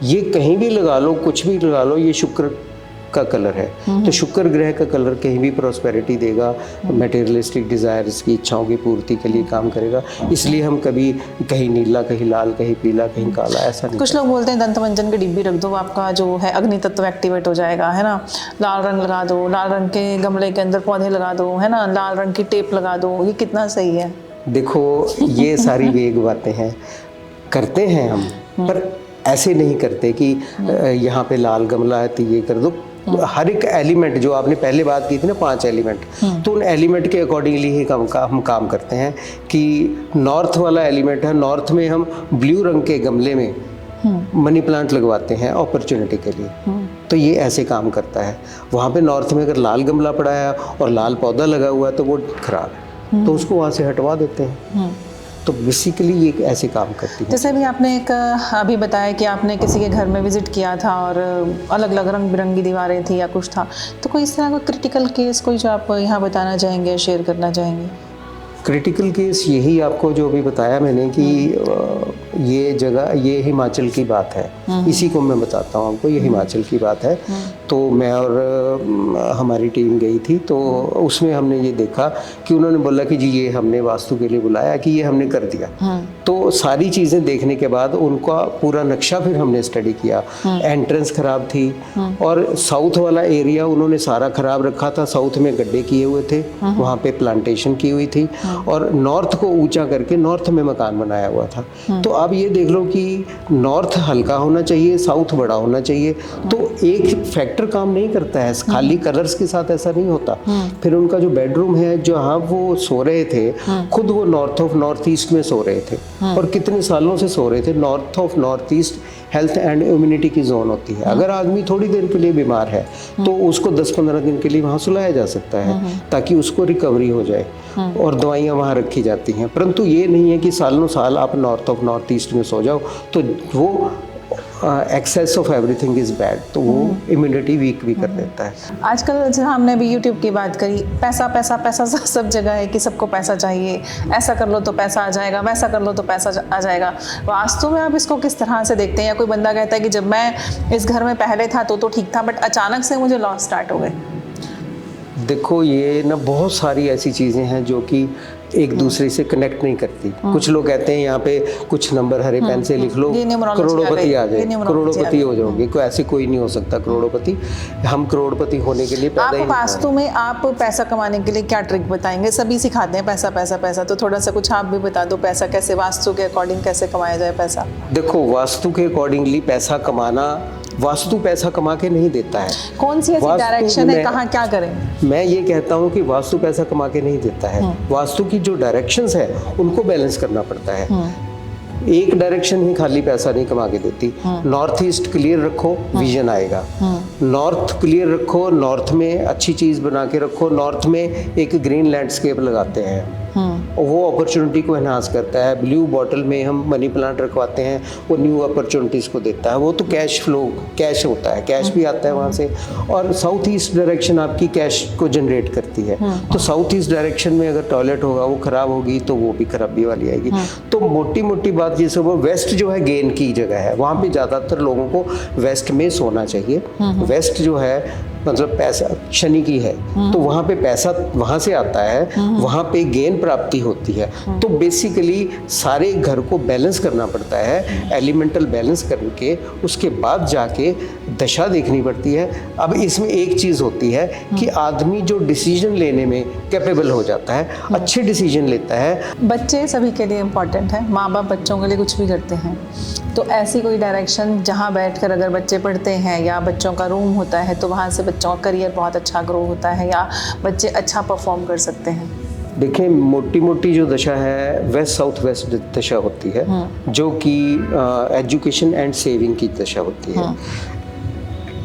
ये कहीं भी लगा लो, कुछ भी लगा लो, ये शुक्र का कलर है। तो शुक्र ग्रह का कलर कहीं भी प्रॉस्पेरिटी देगा, मटेरियलिस्टिक डिज़ायर्स की इच्छाओं की पूर्ति के लिए काम करेगा। इसलिए हम कभी कहीं नीला, कहीं लाल, कहीं पीला, कहीं काला, ऐसा नहीं। कुछ लोग बोलते हैं दंतमंजन की डिब्बी रख दो, आपका जो है अग्नि तत्व एक्टिवेट हो जाएगा, है ना। लाल रंग लगा दो, लाल रंग के गमले के अंदर पौधे लगा दो, है ना, लाल रंग की टेप लगा दो। ये कितना सही है? देखो, ये सारी वेग बातें हैं, करते हैं हम, पर ऐसे नहीं करते कि यहाँ पे लाल गमला है तो ये कर दो। हर एक एलिमेंट, जो आपने पहले बात की थी ना 5 एलिमेंट, तो उन एलिमेंट के अकॉर्डिंगली ही हम काम करते हैं। कि नॉर्थ वाला एलिमेंट है, नॉर्थ में हम ब्लू रंग के गमले में मनी प्लांट लगवाते हैं अपॉर्चुनिटी के लिए। तो ये ऐसे काम करता है। वहाँ पे नॉर्थ में अगर लाल गमला पड़ा है और लाल पौधा लगा हुआ है तो वो खराब है, तो उसको वहाँ से हटवा देते हैं। तो बेसिकली ये ऐसे काम करती है। जैसे भी आपने एक अभी बताया कि आपने किसी के घर में विजिट किया था और अलग अलग रंग बिरंगी दीवारें थी या कुछ था, तो कोई इस तरह का क्रिटिकल केस कोई जो आप यहाँ बताना चाहेंगे, शेयर करना चाहेंगे? क्रिटिकल केस यही आपको जो अभी बताया मैंने कि ये जगह, ये हिमाचल की बात है, इसी को मैं बताता हूँ आपको। ये हिमाचल की बात है। तो मैं और हमारी टीम गई थी, तो उसमें हमने ये देखा कि उन्होंने बोला कि जी ये हमने वास्तु के लिए बुलाया, कि ये हमने कर दिया। तो सारी चीज़ें देखने के बाद उनका पूरा नक्शा फिर हमने स्टडी किया। एंट्रेंस खराब थी और साउथ वाला एरिया उन्होंने सारा खराब रखा था। साउथ में गड्ढे किए हुए थे, वहाँ पे प्लांटेशन की हुई थी, और नॉर्थ को ऊंचा करके नॉर्थ में मकान बनाया हुआ था। तो आप ये देख लो कि नॉर्थ हल्का होना चाहिए, साउथ बड़ा होना चाहिए। तो एक फैक्टर काम नहीं करता है, खाली कलर्स के साथ ऐसा नहीं होता। फिर उनका जो बेडरूम है, जहाँ वो सो रहे थे, खुद वो नॉर्थ ऑफ नॉर्थ ईस्ट में सो रहे थे, और कितने सालों से सो रहे थे। North of north east health and immunity की जोन होती है। अगर आदमी थोड़ी देर के लिए बीमार है तो उसको 10-15 दिन के लिए वहाँ सुलाया जा सकता है, ताकि उसको रिकवरी हो जाए, और दवाइयाँ वहाँ रखी जाती हैं। परंतु ये नहीं है कि सालों साल आप नॉर्थ ऑफ नॉर्थ ईस्ट में सो जाओ, तो वो excess of everything is bad, तो वो इम्यूनिटी वीक भी कर देता है। आजकल जैसे हमने अभी यूट्यूब की बात करी, पैसा पैसा पैसा सब जगह है कि सबको पैसा चाहिए, ऐसा कर लो तो पैसा आ जाएगा, वैसा कर लो तो पैसा आ जाएगा। वास्तव में आप इसको किस तरह से देखते हैं? या कोई बंदा कहता है कि जब मैं इस घर में पहले था तो ठीक था, बट अचानक से मुझे लॉस स्टार्ट हो गए? देखो, ये ना बहुत सारी ऐसी चीज़ें हैं जो कि एक दूसरे से कनेक्ट नहीं करती। कुछ लोग कहते हैं यहाँ पे कुछ नंबर हरे पेन से लिख लो, करोड़पति आ जाए, करोड़पति हो जाओगे। कोई ऐसे कोई नहीं हो सकता करोड़पति। हम करोड़पति होने के लिए पैदा ही नहीं। वास्तु में आप पैसा कमाने के लिए क्या ट्रिक बताएंगे? सभी सिखाते हैं पैसा पैसा पैसा, तो थोड़ा सा कुछ आप भी बता दो, पैसा कैसे वास्तु के अकॉर्डिंग कैसे कमाया जाए पैसा? देखो, वास्तु के अकॉर्डिंगली पैसा कमाना, वास्तु पैसा कमा के नहीं देता है। कौन सी ऐसी डायरेक्शन है, कहाँ क्या करें? मैं ये कहता हूँ कि वास्तु पैसा कमा के नहीं देता है। वास्तु की जो डायरेक्शंस है उनको बैलेंस करना पड़ता है। एक डायरेक्शन ही खाली पैसा नहीं कमा के देती। नॉर्थ ईस्ट क्लियर रखो, विजन आएगा। नॉर्थ क्लियर रखो, नॉर्थ में अच्छी चीज़ बना के रखो। नॉर्थ में एक ग्रीन लैंडस्केप लगाते हैं, वो अपॉर्चुनिटी को एनहांस करता है। ब्लू बॉटल में हम मनी प्लांट रखवाते हैं, वो न्यू अपॉर्चुनिटीज़ को देता है। वो तो कैश फ्लो, कैश होता है, कैश भी आता है वहाँ से। और साउथ ईस्ट डायरेक्शन आपकी कैश को जनरेट करती है। तो साउथ ईस्ट डायरेक्शन में अगर टॉयलेट होगा, वो खराब होगी तो वो भी खराबी वाली आएगी। तो मोटी मोटी बात ये सब, वो वेस्ट जो है गेन की जगह है, वहाँ पे ज़्यादातर लोगों को वेस्ट में सोना चाहिए। वेस्ट जो है मतलब पैसा शनि की है, तो वहाँ पे पैसा वहाँ से आता है, वहाँ पे गेन प्राप्ति होती है। तो बेसिकली सारे घर को बैलेंस करना पड़ता है, एलिमेंटल बैलेंस करके उसके बाद जाके दशा देखनी पड़ती है। अब इसमें एक चीज़ होती है कि आदमी जो डिसीजन लेने में कैपेबल हो जाता है, अच्छे डिसीजन लेता है। बच्चे सभी के लिए इम्पोर्टेंट है, माँ बाप बच्चों के लिए कुछ भी करते हैं। तो ऐसी कोई डायरेक्शन जहाँ बैठकर अगर बच्चे पढ़ते हैं या बच्चों का रूम होता है तो वहाँ से बच्चों का करियर बहुत अच्छा ग्रो होता है या बच्चे अच्छा परफॉर्म कर सकते हैं। देखिए, मोटी मोटी जो दशा है वेस्ट साउथ वेस्ट दशा होती है, जो कि एजुकेशन एंड सेविंग की दशा होती है।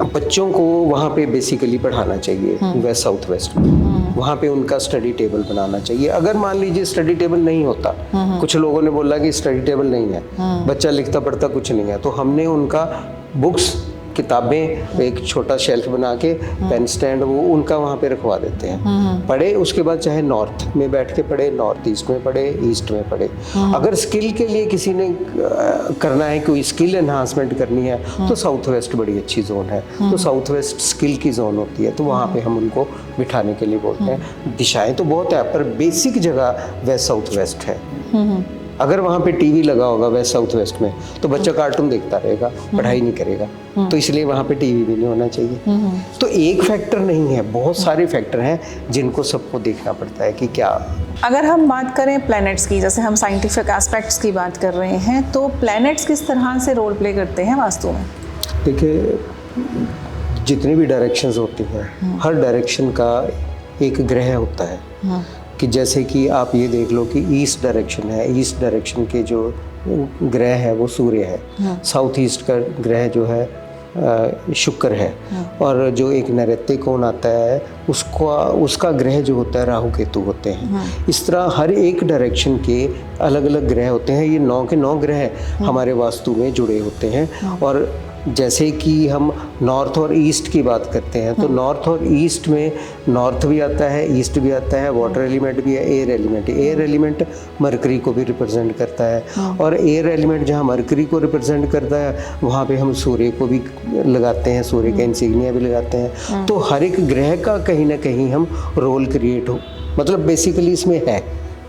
बच्चों को वहाँ पे बेसिकली पढ़ाना चाहिए वेस्ट साउथ वेस्ट में। वहाँ पे उनका स्टडी टेबल बनाना चाहिए। अगर मान लीजिए स्टडी टेबल नहीं होता, कुछ लोगों ने बोला कि स्टडी टेबल नहीं है, बच्चा लिखता पढ़ता कुछ नहीं है, तो हमने उनका बुक्स, किताबें, एक छोटा शेल्फ बना के, पेन स्टैंड, वो उनका वहाँ पे रखवा देते हैं। पढ़े, उसके बाद चाहे नॉर्थ में बैठ के पढ़े, नॉर्थ ईस्ट में पढ़े, ईस्ट में पढ़े। अगर स्किल के लिए किसी ने करना है, कोई स्किल एनहांसमेंट करनी है, तो साउथ वेस्ट बड़ी अच्छी जोन है। तो साउथ वेस्ट स्किल की जोन होती है, तो वहाँ पे हम उनको बिठाने के लिए बोलते हैं। दिशाएं तो बहुत है, पर बेसिक जगह वेस्ट साउथ वेस्ट है। अगर वहाँ पे टीवी लगा होगा वेस्ट साउथ वेस्ट में, तो बच्चा कार्टून देखता रहेगा, पढ़ाई नहीं करेगा। तो इसलिए वहाँ पे टीवी भी नहीं होना चाहिए। तो एक फैक्टर नहीं है, बहुत सारे फैक्टर हैं जिनको सबको देखना पड़ता है कि क्या। अगर हम बात करें प्लैनेट्स की, जैसे हम साइंटिफिक एस्पेक्ट्स की बात कर रहे हैं, तो प्लैनेट्स किस तरह से रोल प्ले करते हैं वास्तु में? देखिए, जितनी भी डायरेक्शंस होती हैं, हर डायरेक्शन का एक ग्रह होता है। कि जैसे कि आप ये देख लो कि ईस्ट डायरेक्शन है, ईस्ट डायरेक्शन के जो ग्रह है वो सूर्य है। साउथ ईस्ट का ग्रह जो है शुक्र है। और जो एक नैऋत्य कोण आता है उसका ग्रह जो होता है राहु केतु होते हैं। इस तरह हर एक डायरेक्शन के अलग अलग ग्रह होते हैं। ये 9 के 9 ग्रह हमारे वास्तु में जुड़े होते हैं। और जैसे कि हम नॉर्थ और ईस्ट की बात करते हैं, तो नॉर्थ और ईस्ट में नॉर्थ भी आता है, ईस्ट भी आता है, वाटर एलिमेंट भी है, air element. Air element mercury को भी रिप्रेजेंट करता है। और एयर एलिमेंट जहाँ मरकरी को रिप्रेजेंट करता है, वहाँ पे हम सूर्य को भी लगाते हैं, सूर्य का इंसिग्निया भी लगाते हैं। तो हर एक ग्रह का कहीं ना कहीं हम रोल क्रिएट हो, मतलब बेसिकली इसमें है।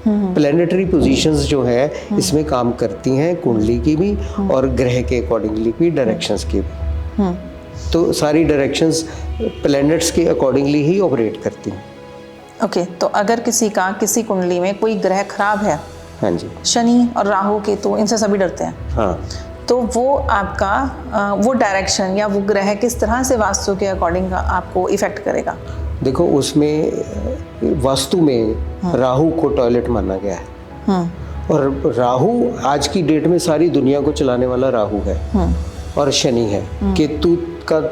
प्लैनेटरी पोजीशंस जो है इसमें काम करती हैं, कुंडली की भी और ग्रह के अकॉर्डिंगली भी, डायरेक्शंस की भी। तो सारी डायरेक्शंस प्लैनेट्स के अकॉर्डिंगली ही ऑपरेट करती हैं। ओके, तो अगर किसी कुंडली में कोई ग्रह खराब है, हाँ जी, शनि और राहु केतु, इनसे सभी डरते हैं, हाँ, तो वो आपका वो डायरेक्शन या वो ग्रह किस तरह से वास्तु के अकॉर्डिंग आपको इफेक्ट करेगा? देखो, उसमें वास्तु में राहु को टॉयलेट माना गया है। और राहु आज की डेट में सारी दुनिया को चलाने वाला राहु है। और शनि है, केतु का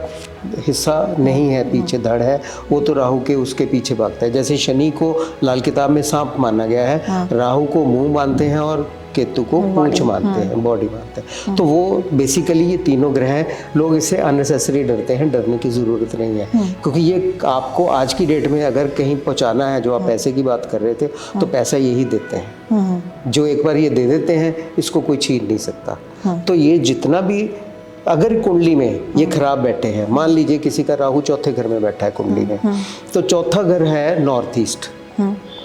हिस्सा नहीं है, पीछे धड़ है, वो तो राहु के उसके पीछे भागता है। जैसे शनि को लाल किताब में सांप माना गया है, राहु को मुंह मानते हैं और केतु को पूंछ मानते हैं, बॉडी मानते हैं। तो वो बेसिकली ये तीनों ग्रह, लोग इससे अननेसेसरी डरते हैं, डरने की ज़रूरत नहीं है। क्योंकि ये आपको आज की डेट में अगर कहीं पहुंचाना है, जो आप पैसे की बात कर रहे थे, तो पैसा यही देते हैं। जो एक बार ये दे देते हैं, इसको कोई छीन नहीं सकता। तो ये जितना भी अगर कुंडली में ये खराब बैठे हैं, मान लीजिए किसी का राहु चौथे घर में बैठा है कुंडली में, तो चौथा घर है नॉर्थ ईस्ट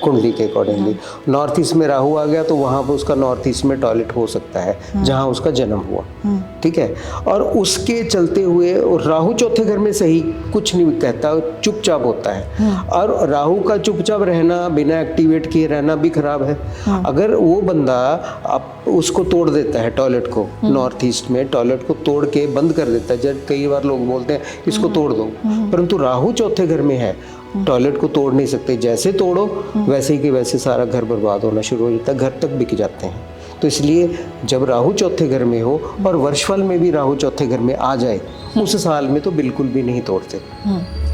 कुंडली के अकॉर्डिंगली। नॉर्थ ईस्ट में राहु आ गया तो वहाँ पर उसका नॉर्थ ईस्ट में टॉयलेट हो सकता है जहाँ उसका जन्म हुआ, ठीक है। और उसके चलते हुए राहु चौथे घर में सही कुछ नहीं कहता, चुपचाप होता है। और राहु का चुपचाप रहना, बिना एक्टिवेट किए रहना भी खराब है। अगर वो बंदा आप उसको तोड़ देता है, टॉयलेट को, नॉर्थ ईस्ट में टॉयलेट को तोड़ के बंद कर देता है, जब कई बार लोग बोलते हैं इसको तोड़ दो, परंतु राहु चौथे घर में है, टॉयलेट को तोड़ नहीं सकते। जैसे तोड़ो वैसे ही कि वैसे सारा घर बर्बाद होना शुरू हो जाता है, घर तक बिक जाते हैं। तो इसलिए जब राहु चौथे घर में हो और वर्षफल में भी राहु चौथे घर में आ जाए उस साल में तो बिल्कुल भी नहीं तोड़ते।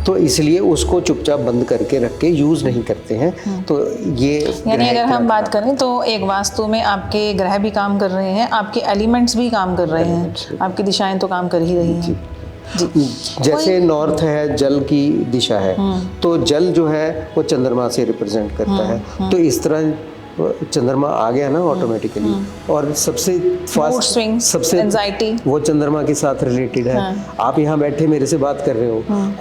तो इसलिए उसको चुपचाप बंद करके रख के यूज़ नहीं करते हैं। तो ये यानी अगर हम बात करें तो एक वास्तु में आपके ग्रह भी काम कर रहे हैं, आपके एलिमेंट्स भी काम कर रहे हैं, आपकी दिशाएं तो काम कर ही रही हैं। जी। जैसे नॉर्थ है, जल की दिशा है, तो जल जो है वो चंद्रमा से रिप्रेजेंट करता है। तो इस तरह चंद्रमा आ गया ना ऑटोमेटिकली, और सबसे फास्ट सबसे एंजाइटी वो चंद्रमा के साथ रिलेटेड है। आप यहाँ बैठे मेरे से बात कर रहे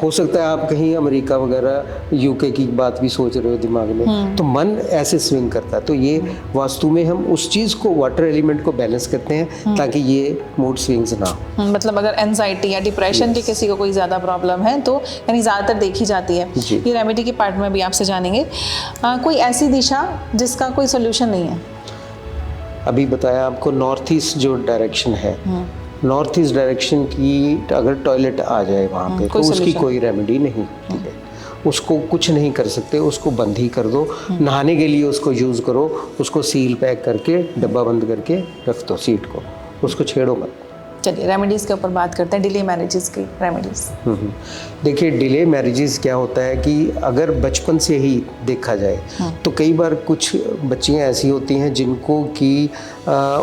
हो सकता है आप कहीं अमेरिका वगैरह यूके की बात भी सोच रहे हो दिमाग में, तो मन ऐसे स्विंग करता है। तो ये वास्तु में हम उस चीज़ को, वाटर एलिमेंट को बैलेंस करते हैं ताकि ये मूड स्विंग्स ना हो। मतलब अगर एंजाइटी या डिप्रेशन की किसी को कोई ज़्यादा प्रॉब्लम है तो यानी ज़्यादातर देखी जाती है। ये रेमेडी के पार्ट में भी आपसे जानेंगे। कोई ऐसी दिशा जिसका कोई सॉल्यूशन नहीं है? अभी बताया आपको, नॉर्थ ईस्ट जो डायरेक्शन है, नॉर्थ ईस्ट डायरेक्शन की अगर टॉयलेट आ जाए वहाँ पे तो उसकी कोई रेमेडी नहीं होती है। उसको कुछ नहीं कर सकते, उसको बंद ही कर दो। नहाने के लिए उसको यूज़ करो, उसको सील पैक करके डब्बा बंद करके रख दो सीट को, उसको छेड़ो मत। चलिए रेमेडीज़ के ऊपर बात करते हैं, डिले मैरिजेस की रेमेडीज़। देखिए डिले मैरिजेस क्या होता है कि अगर बचपन से ही देखा जाए तो कई बार कुछ बच्चियां ऐसी होती हैं जिनको कि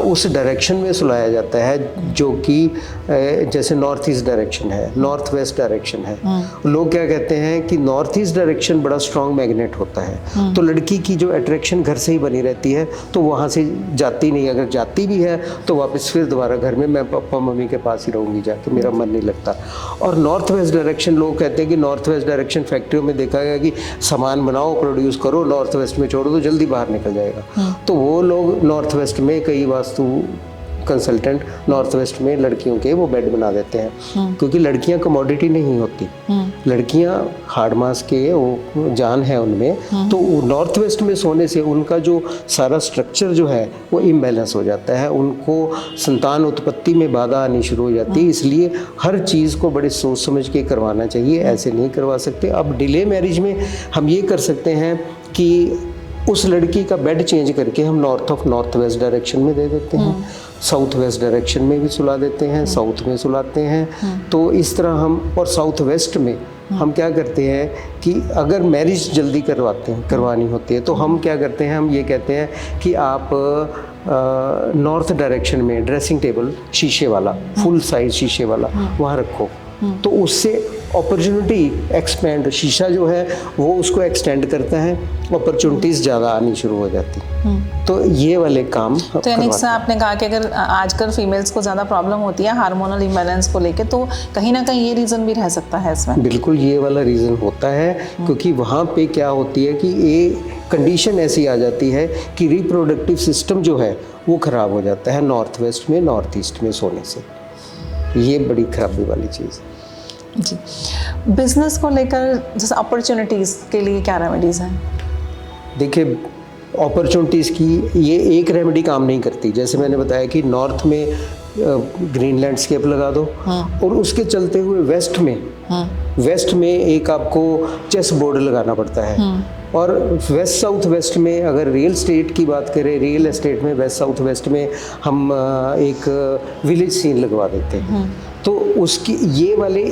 उस डायरेक्शन में सुलाया जाता है जो कि जैसे नॉर्थ ईस्ट डायरेक्शन है, नॉर्थ वेस्ट डायरेक्शन है। लोग क्या कहते हैं कि नॉर्थ ईस्ट डायरेक्शन बड़ा स्ट्रॉन्ग मैग्नेट होता है, तो लड़की की जो अट्रैक्शन घर से ही बनी रहती है, तो वहाँ से जाती नहीं। अगर जाती भी है तो वापस फिर दोबारा घर में मैं पापा मम्मी के पास ही रहूँगी जाके, मेरा मन नहीं लगता। और नॉर्थ वेस्ट डायरेक्शन, लोग कहते हैं कि नॉर्थ वेस्ट डायरेक्शन फैक्ट्रियों में देखा गया कि सामान बनाओ, प्रोड्यूस करो, नॉर्थ वेस्ट में छोड़ो तो जल्दी बाहर निकल जाएगा। तो वो लोग नॉर्थ वेस्ट में, कई वास्तु कंसल्टेंट नॉर्थ वेस्ट में लड़कियों के वो बेड बना देते हैं, क्योंकि लड़कियां कमोडिटी नहीं होती, लड़कियां हार्ड मास के वो जान है उनमें। तो नॉर्थ वेस्ट में सोने से उनका जो सारा स्ट्रक्चर जो है वो इम्बैलेंस हो जाता है, उनको संतान उत्पत्ति में बाधा आनी शुरू हो जाती है। इसलिए हर चीज़ को बड़े सोच समझ के करवाना चाहिए, ऐसे नहीं करवा सकते। अब डिले मैरिज में हम ये कर सकते हैं कि उस लड़की का बेड चेंज करके हम नॉर्थ वेस्ट डायरेक्शन में दे देते हैं, साउथ वेस्ट डायरेक्शन में भी सुला देते हैं, साउथ में सुलाते हैं। तो इस तरह हम, और साउथ वेस्ट में हम क्या करते हैं कि अगर मैरिज जल्दी करवानी होती है तो हम क्या करते हैं, हम ये कहते हैं कि आप नॉर्थ डायरेक्शन में ड्रेसिंग टेबल शीशे वाला, फुल साइज शीशे वाला वहाँ रखो, तो उससे अपॉर्चुनिटी एक्सपेंड, शीशा जो है वो उसको एक्सटेंड करता है, अपॉर्चुनिटीज़ ज़्यादा आनी शुरू हो जाती। तो ये वाले काम तो यानी सर आपने कहा कि अगर आजकल फीमेल्स को ज़्यादा प्रॉब्लम होती है हार्मोनल इम्बैलेंस को लेके, तो कहीं ना कहीं ये रीज़न भी रह सकता है इसमें? बिल्कुल ये वाला रीज़न होता है, क्योंकि वहाँ पे क्या होती है कि ये कंडीशन ऐसी आ जाती है कि रिप्रोडक्टिव सिस्टम जो है वो ख़राब हो जाता है नॉर्थ वेस्ट में, नॉर्थ ईस्ट में सोने से। ये बड़ी खराबी वाली चीज़ जी। बिजनेस को लेकर जैसे अपॉर्चुनिटीज़ के लिए क्या रेमेडीज़ हैं? देखिए अपॉर्चुनिटीज़ की ये एक रेमेडी काम नहीं करती। जैसे मैंने बताया कि नॉर्थ में ग्रीन लैंडस्केप लगा दो, और उसके चलते हुए वेस्ट में एक आपको चेस बोर्ड लगाना पड़ता है। और वेस्ट साउथ वेस्ट में अगर रियल एस्टेट की बात करें, रियल एस्टेट में वेस्ट साउथ वेस्ट में हम एक विलेज सीन लगवा देते हैं। तो उसकी ये वाले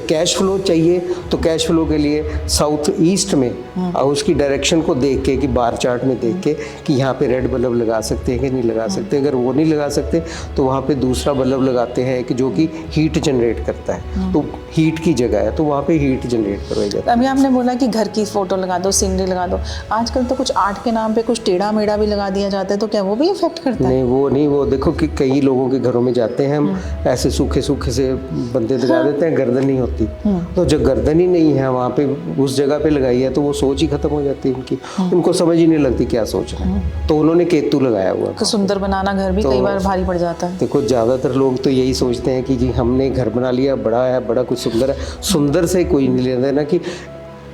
कैश फ्लो चाहिए, तो कैश फ्लो के लिए साउथ ईस्ट में उसकी डायरेक्शन को देख के, कि बार चार्ट में देख के कि यहाँ पे रेड बल्ब लगा सकते हैं कि नहीं लगा सकते। अगर वो नहीं लगा सकते तो वहाँ पे दूसरा बल्ब लगाते हैं कि जो कि हीट जनरेट करता है, तो हीट की जगह है तो वहाँ पे हीट जनरेट करवाई जाती है। अभी आपने बोला कि घर की फोटो लगा दो, सीनरी लगा दो, आजकल तो कुछ आर्ट के नाम पे कुछ टेढ़ा मेढ़ा भी लगा दिया जाता है, तो क्या वो भी इफेक्ट करता है? नहीं, वो देखो कि कई लोगों के घरों में जाते हैं हम, ऐसे सूखे से बंदे लगा देते हैं, गर्दन नहीं होती। तो जब गर्दन ही नहीं है वहाँ पे, उस जगह पे लगाई है, तो वो सोच ही खत्म हो जाती है उनकी, उनको समझ ही नहीं लगती क्या सोच रहे हैं। तो उन्होंने केतु लगाया हुआ। तो सुंदर बनाना घर भी कई बार भारी पड़ जाता है। देखो ज़्यादातर लोग तो यही सोचते हैं कि जी हमने घर बना लिया, बड़ा है, बड़ा कुछ सुंदर है। सुंदर से कोई नहीं लेता ना, कि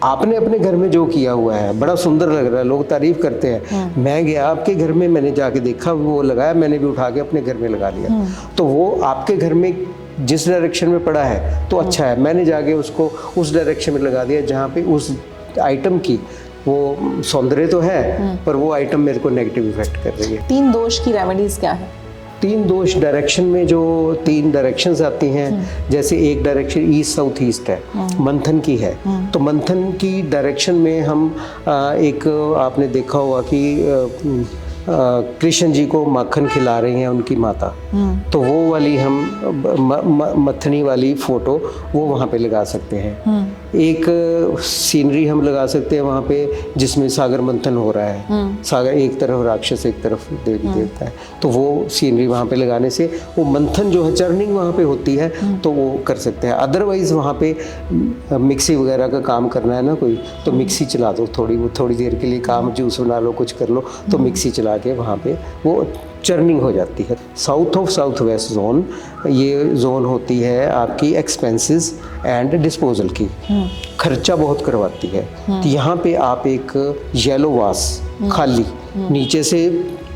आपने अपने घर में जो किया हुआ है बड़ा सुंदर लग रहा है, लोग तारीफ करते हैं। मैं गया आपके घर में, मैंने जाके देखा वो लगाया, मैंने भी उठा के अपने घर में लगा लिया। तो वो आपके घर में जिस डायरेक्शन में पड़ा है तो अच्छा है, मैंने जाके उसको उस डायरेक्शन में लगा दिया जहाँ पे उस आइटम की वो सौंदर्य तो है पर वो आइटम मेरे को नेगेटिव इफेक्ट कर रही है। 3 दोष की रेमेडीज क्या है? 3 दोष डायरेक्शन में जो 3 डायरेक्शंस आती हैं, जैसे एक डायरेक्शन ईस्ट साउथ ईस्ट है, मंथन की है, तो मंथन की डायरेक्शन में हम एक आपने देखा होगा कि कृष्ण जी को माखन खिला रही हैं उनकी माता, तो वो वाली हम मथनी वाली फोटो वो वहाँ पे लगा सकते हैं। एक सीनरी हम लगा सकते हैं वहाँ पे जिसमें सागर मंथन हो रहा है, सागर एक तरफ राक्षस एक तरफ देवी देवता है, तो वो सीनरी वहाँ पे लगाने से वो मंथन जो है चर्निंग वहाँ पे होती है तो वो कर सकते हैं। अदरवाइज वहाँ पे मिक्सी वगैरह का काम करना है ना कोई, तो मिक्सी चला दो, थोड़ी देर के लिए काम जूस बना लो कुछ कर लो, तो मिक्सी चला के वहाँ पे वो चर्निंग हो जाती है। South of south west zone, ये जोन होती है आपकी एक्सपेंसेस एंड डिस्पोजल की, खर्चा बहुत करवाती है। तो यहाँ पे आप एक येलो वास खाली, नीचे से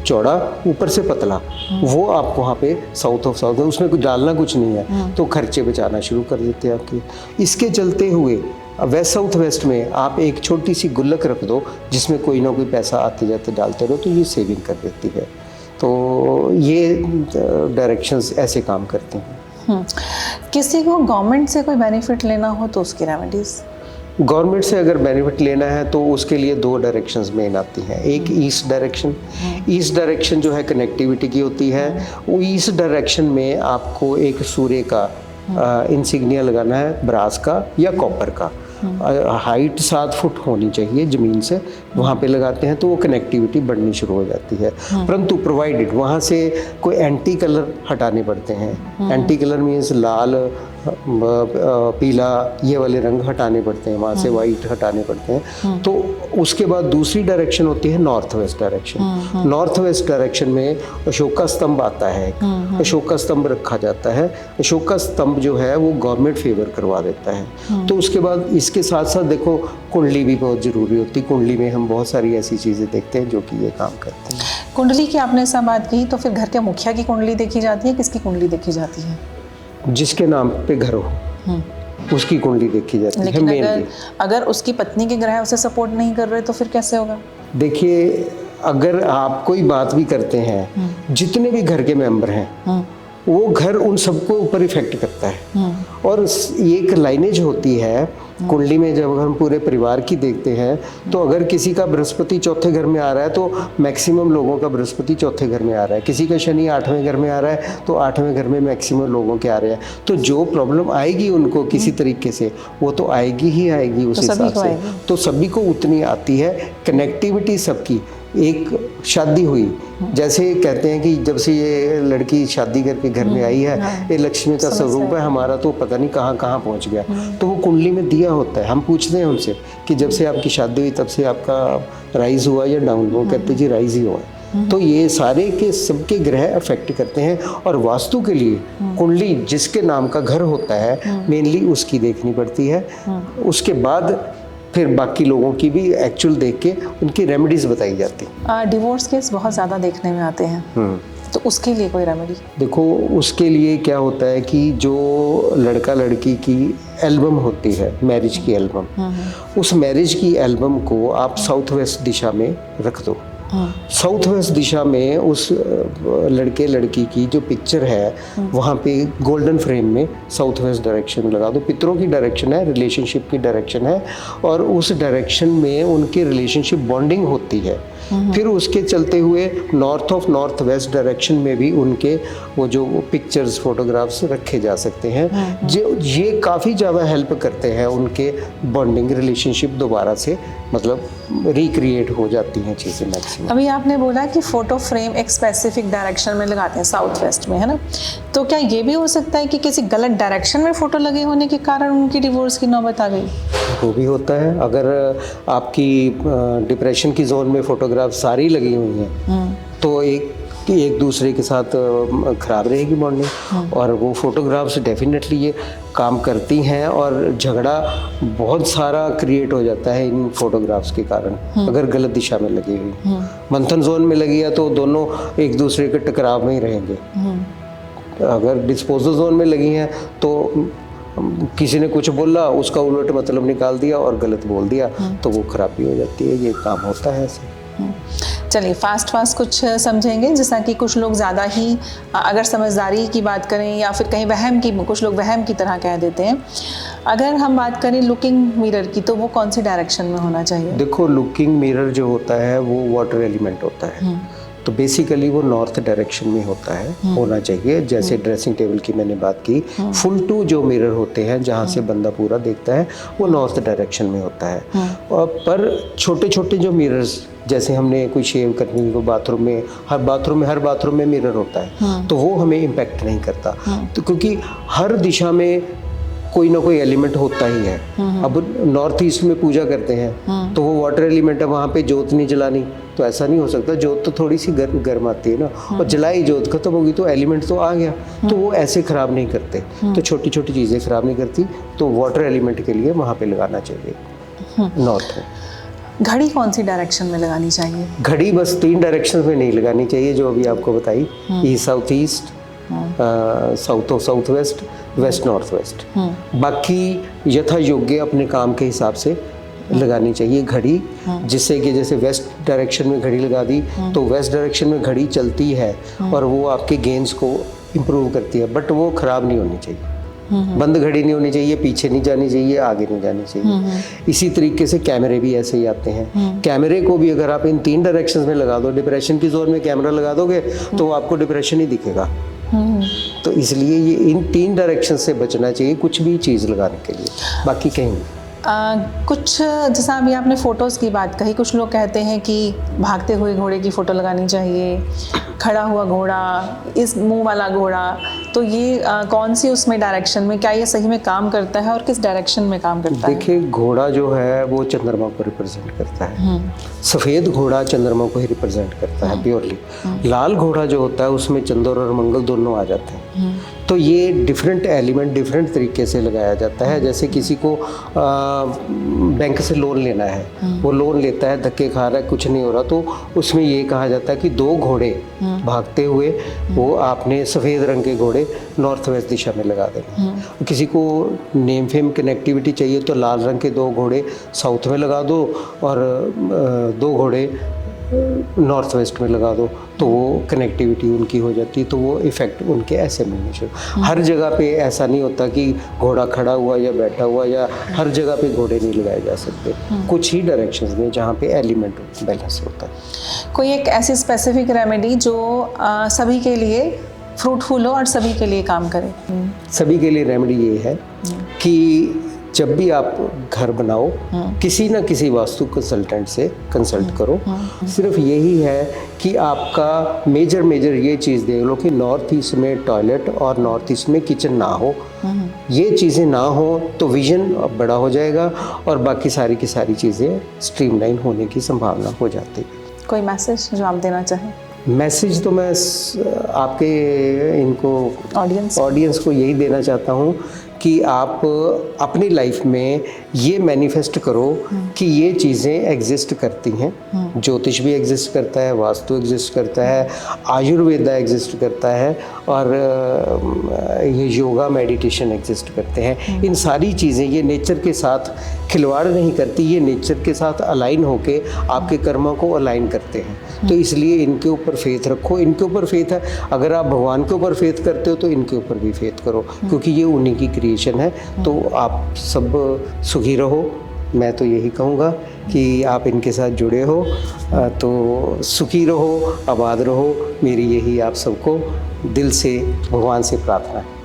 चौड़ा ऊपर से पतला, वो आप वहाँ पे साउथ ऑफ साउथ, उसमें कुछ डालना कुछ नहीं है, तो खर्चे बचाना शुरू कर देते हैं आपके। इसके चलते हुए वेस्ट साउथ वेस्ट में आप एक छोटी सी गुल्लक रख दो जिसमें कोई ना कोई पैसा आते जाते डालते रहो, तो ये सेविंग कर देती है। तो ये डायरेक्शंस ऐसे काम करते हैं। किसी को गवर्नमेंट से कोई बेनिफिट लेना हो तो उसकी रेमेडीज? गवर्नमेंट से अगर बेनिफिट लेना है तो उसके लिए 2 डायरेक्शंस मेन आती हैं। एक ईस्ट डायरेक्शन, ईस्ट डायरेक्शन जो है कनेक्टिविटी की होती है। वो ईस्ट डायरेक्शन में आपको एक सूर्य का इंसिग्निया लगाना है, ब्रास का या कॉपर का, हाइट 7 फुट होनी चाहिए ज़मीन से, वहाँ पे लगाते हैं तो वो कनेक्टिविटी बढ़नी शुरू हो जाती है। परंतु प्रोवाइडेड वहाँ से कोई एंटी कलर हटाने पड़ते हैं। एंटी कलर मीन्स लाल, पीला, ये वाले रंग हटाने पड़ते हैं, वहाँ से वाइट हटाने पड़ते हैं। तो उसके बाद दूसरी डायरेक्शन होती है north west direction. North west direction में अशोका स्तंभ आता है, अशोका स्तंभ रखा जाता है। अशोका स्तंभ जो है वो गवर्नमेंट फेवर करवा देता है। तो उसके बाद इसके साथ साथ देखो कुंडली भी बहुत ज़रूरी होती है। कुंडली में हम बहुत सारी ऐसी चीज़ें देखते हैं जो कि ये काम करते हैं। कुंडली की आपने सब बात की, तो फिर घर के मुखिया की कुंडली देखी जाती है, किसकी कुंडली देखी जाती है? जिसके नाम पे घर हो उसकी कुंडली देखी जाती है। लेकिन अगर उसकी पत्नी के ग्रह उसे सपोर्ट नहीं कर रहे तो फिर कैसे होगा? देखिए, अगर आप कोई बात भी करते हैं, जितने भी घर के मेंबर हैं वो घर उन सबको ऊपर इफेक्ट करता है। और एक लाइनेज होती है कुंडली में, जब हम पूरे परिवार की देखते हैं तो अगर किसी का बृहस्पति 4थे घर में आ रहा है तो मैक्सिमम लोगों का बृहस्पति 4थे घर में आ रहा है, किसी का शनि 8वें घर में आ रहा है तो 8वें घर में मैक्सिमम लोगों के आ रहे हैं। तो जो प्रॉब्लम आएगी उनको किसी तरीके से, वो तो आएगी ही आएगी उस हिसाब से, तो सभी को उतनी आती है। कनेक्टिविटी सबकी, एक शादी हुई, जैसे कहते हैं कि जब से ये लड़की शादी करके घर में आई है, ये लक्ष्मी का स्वरूप है हमारा, तो पता नहीं कहाँ कहाँ पहुँच गया। तो वो कुंडली में दिया होता है। हम पूछते हैं उनसे कि जब से आपकी शादी हुई तब से आपका राइज हुआ या डाउन? वो कहते जी राइज ही हुआ। तो ये सारे के सबके ग्रह अफेक्ट करते हैं। और वास्तु के लिए कुंडली जिसके नाम का घर होता है मेनली उसकी देखनी पड़ती है। उसके बाद फिर बाकी लोगों की भी एक्चुअल देख के उनकी रेमेडीज बताई जाती है। डिवोर्स केस बहुत ज़्यादा देखने में आते हैं, तो उसके लिए कोई रेमेडी? देखो, उसके लिए क्या होता है कि जो लड़का लड़की की एल्बम होती है, मैरिज की एल्बम, उस मैरिज की एल्बम को आप साउथ वेस्ट दिशा में रख दो। साउथ वेस्ट दिशा में उस लड़के लड़की की जो पिक्चर है वहाँ पे गोल्डन फ्रेम में साउथ वेस्ट डायरेक्शन लगा दो। पितरों की डायरेक्शन है, रिलेशनशिप की डायरेक्शन है, और उस डायरेक्शन में उनकी रिलेशनशिप बॉन्डिंग होती है। फिर उसके चलते हुए north of north west direction में भी उनके वो जो पिक्चर्स फोटोग्राफ्स रखे जा सकते हैं, जो ये काफ़ी ज़्यादा हेल्प करते हैं उनके बॉन्डिंग रिलेशनशिप दोबारा से मतलब रिक्रिएट हो जाती हैं चीज़ें मैक्सिमम। अभी आपने बोला कि फ़ोटो फ्रेम एक स्पेसिफिक डायरेक्शन में लगाते हैं साउथ वेस्ट में, है ना? तो क्या ये भी हो सकता है कि किसी गलत डायरेक्शन में फ़ोटो लगे होने के कारण उनकी डिवोर्स की नौबत आ गई? वो भी होता है। अगर आपकी डिप्रेशन की जोन में फोटोग्राफ सारी लगी हुई हैं तो एक दूसरे के साथ खराब रहेगी बॉन्डिंग, और वो फोटोग्राफ्स डेफिनेटली ये काम करती हैं, और झगड़ा बहुत सारा क्रिएट हो जाता है इन फोटोग्राफ्स के कारण अगर गलत दिशा में लगी हुई। मंथन जोन में लगी है तो दोनों एक दूसरे के टकराव में ही रहेंगे। अगर डिस्पोजल जोन में लगी हैं तो किसी ने कुछ बोला, उसका उलट मतलब निकाल दिया और गलत बोल दिया, तो वो खराबी हो जाती है। ये काम होता है ऐसे। चलिए फास्ट कुछ समझेंगे, जैसा कि कुछ लोग ज़्यादा ही अगर समझदारी की बात करें या फिर कहीं वहम की, कुछ लोग वहम की तरह कह देते हैं। अगर हम बात करें लुकिंग मिरर की, तो वो कौन सी डायरेक्शन में होना चाहिए? देखो, लुकिंग मिरर जो होता है वो वाटर एलिमेंट होता है, तो बेसिकली वो नॉर्थ डायरेक्शन में होता है, होना चाहिए। जैसे ड्रेसिंग टेबल की मैंने बात की, फुल टू जो मिरर होते हैं जहाँ से बंदा पूरा देखता है, वो नॉर्थ डायरेक्शन में होता है। पर छोटे छोटे जो मिरर्स, जैसे हमने कोई शेव करनी हो बाथरूम में, हर बाथरूम में मिरर होता है, तो वो हमें इम्पेक्ट नहीं करता। तो क्योंकि हर दिशा में कोई ना कोई एलिमेंट होता ही है। अब नॉर्थ ईस्ट में पूजा करते हैं तो वो वाटर एलिमेंट है, वहाँ पे जोत नहीं जलानी, तो ऐसा नहीं हो सकता। जोत तो थोड़ी सी गर्म आती है ना, और जलाई जोत खत्म होगी तो एलिमेंट तो आ गया, तो वो ऐसे खराब नहीं करते। तो छोटी छोटी चीज़ें खराब नहीं करती, तो वाटर एलिमेंट के लिए वहाँ पे लगाना चाहिए नॉर्थ में। घड़ी कौन सी डायरेक्शन में लगानी चाहिए? घड़ी बस 3 डायरेक्शन में नहीं लगानी चाहिए, जो अभी आपको बताई, east south east, south west, west north west. बाकी यथा योग्य अपने काम के हिसाब से लगानी चाहिए घड़ी, जिससे कि जैसे वेस्ट डायरेक्शन में घड़ी लगा दी तो वेस्ट डायरेक्शन में घड़ी चलती है और वो आपके गेंस को इम्प्रूव करती है, बट वो खराब नहीं होनी चाहिए। बंद घड़ी नहीं होनी चाहिए, पीछे नहीं जानी चाहिए, आगे नहीं जानी चाहिए। इसी तरीके से कैमरे भी ऐसे ही आते हैं। कैमरे को भी अगर आप इन 3 डायरेक्शंस में लगा दो, डिप्रेशन की जोन में कैमरा लगा दोगे तो आपको डिप्रेशन ही दिखेगा। तो इसलिए ये इन 3 डायरेक्शन से बचना चाहिए कुछ भी चीज़ लगाने के लिए, बाकी कहीं नहीं। कुछ जैसा अभी आपने फ़ोटोज़ की बात कही, कुछ लोग कहते हैं कि भागते हुए घोड़े की फ़ोटो लगानी चाहिए, खड़ा हुआ घोड़ा, इस मुंह वाला घोड़ा, तो ये कौन सी उसमें डायरेक्शन में, क्या ये सही में काम करता है और किस डायरेक्शन में काम करता है? देखिए, घोड़ा जो है वो चंद्रमा को रिप्रेजेंट करता है। सफ़ेद घोड़ा चंद्रमा को ही रिप्रेजेंट करता है प्योरली। लाल घोड़ा जो होता है उसमें चंद्र और मंगल दोनों आ जाते हैं। तो ये डिफरेंट एलिमेंट डिफरेंट तरीके से लगाया जाता है। जैसे किसी को बैंक से लोन लेना है, वो लोन लेता है, धक्के खा रहा है, कुछ नहीं हो रहा, तो उसमें ये कहा जाता है कि 2 घोड़े भागते हुए, वो आपने सफ़ेद रंग के घोड़े नॉर्थ वेस्ट दिशा में लगा देंगे। किसी को नेम फेम कनेक्टिविटी चाहिए तो लाल रंग के 2 घोड़े साउथ में लगा दो और 2 घोड़े नॉर्थ वेस्ट में लगा दो, तो वो कनेक्टिविटी उनकी हो जाती है, तो वो इफ़ेक्ट उनके ऐसे मिलने शुरू। हर जगह पे ऐसा नहीं होता कि घोड़ा खड़ा हुआ या बैठा हुआ, या हर जगह पे घोड़े नहीं लगाए जा सकते। कुछ ही डायरेक्शंस में जहाँ पे एलिमेंट बैलेंस होता है। कोई एक ऐसी स्पेसिफिक रेमेडी जो सभी के लिए फ्रूटफुल हो और सभी के लिए काम करे? सभी के लिए रेमेडी ये है कि जब भी आप घर बनाओ, किसी ना किसी वास्तु कंसल्टेंट से कंसल्ट करो। सिर्फ यही है कि आपका मेजर ये चीज़ देख लो कि नॉर्थ ईस्ट में टॉयलेट और नॉर्थ ईस्ट में किचन ना हो। ये चीज़ें ना हो तो विजन बड़ा हो जाएगा और बाकी सारी की सारी चीज़ें स्ट्रीमलाइन होने की संभावना हो जाती है। कोई मैसेज जो आप देना चाहें? मैसेज तो मैं आपके इनको ऑडियंस को यही देना चाहता हूँ कि आप अपनी लाइफ में ये मैनिफेस्ट करो कि ये चीज़ें एग्जिस्ट करती हैं। ज्योतिष भी एग्जिस्ट करता है, वास्तु एग्जिस्ट करता है, आयुर्वेदा एग्जिस्ट करता है, और ये योगा मेडिटेशन एग्जिस्ट करते हैं। इन सारी चीज़ें ये नेचर के साथ खिलवाड़ नहीं करती, ये नेचर के साथ अलाइन होके आपके कर्मों को अलाइन करते हैं। तो इसलिए इनके ऊपर फेथ रखो। इनके ऊपर फेथ है, अगर आप भगवान के ऊपर फेथ करते हो तो इनके ऊपर भी फेथ करो, क्योंकि ये उन्हीं की क्रिएशन है। तो आप सब सुखी रहो। मैं तो यही कहूँगा कि आप इनके साथ जुड़े हो तो सुखी रहो, आबाद रहो। मेरी यही आप सबको दिल से भगवान से प्रार्थना है।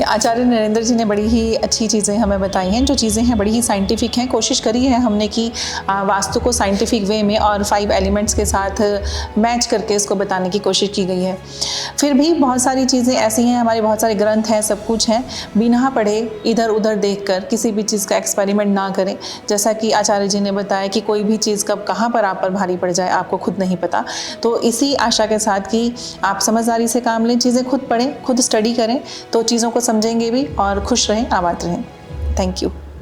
आचार्य नरेंद्र जी ने बड़ी ही अच्छी चीज़ें हमें बताई हैं, जो चीज़ें हैं बड़ी ही साइंटिफिक हैं। कोशिश करी है हमने कि वास्तु को साइंटिफिक वे में और 5 एलिमेंट्स के साथ मैच करके इसको बताने की कोशिश की गई है। फिर भी बहुत सारी चीज़ें ऐसी हैं, हमारे बहुत सारे ग्रंथ हैं, सब कुछ हैं, बिना पढ़े इधर उधर देखकर किसी भी चीज़ का एक्सपेरिमेंट ना करें। जैसा कि आचार्य जी ने बताया कि कोई भी चीज़ कब कहाँ पर आप पर भारी पड़ जाए आपको खुद नहीं पता। तो इसी आशा के साथ कि आप समझदारी से काम लें, चीज़ें खुद पढ़ें, खुद स्टडी करें, तो चीज़ों को समझेंगे भी और खुश रहें, आबाद रहें। Thank you.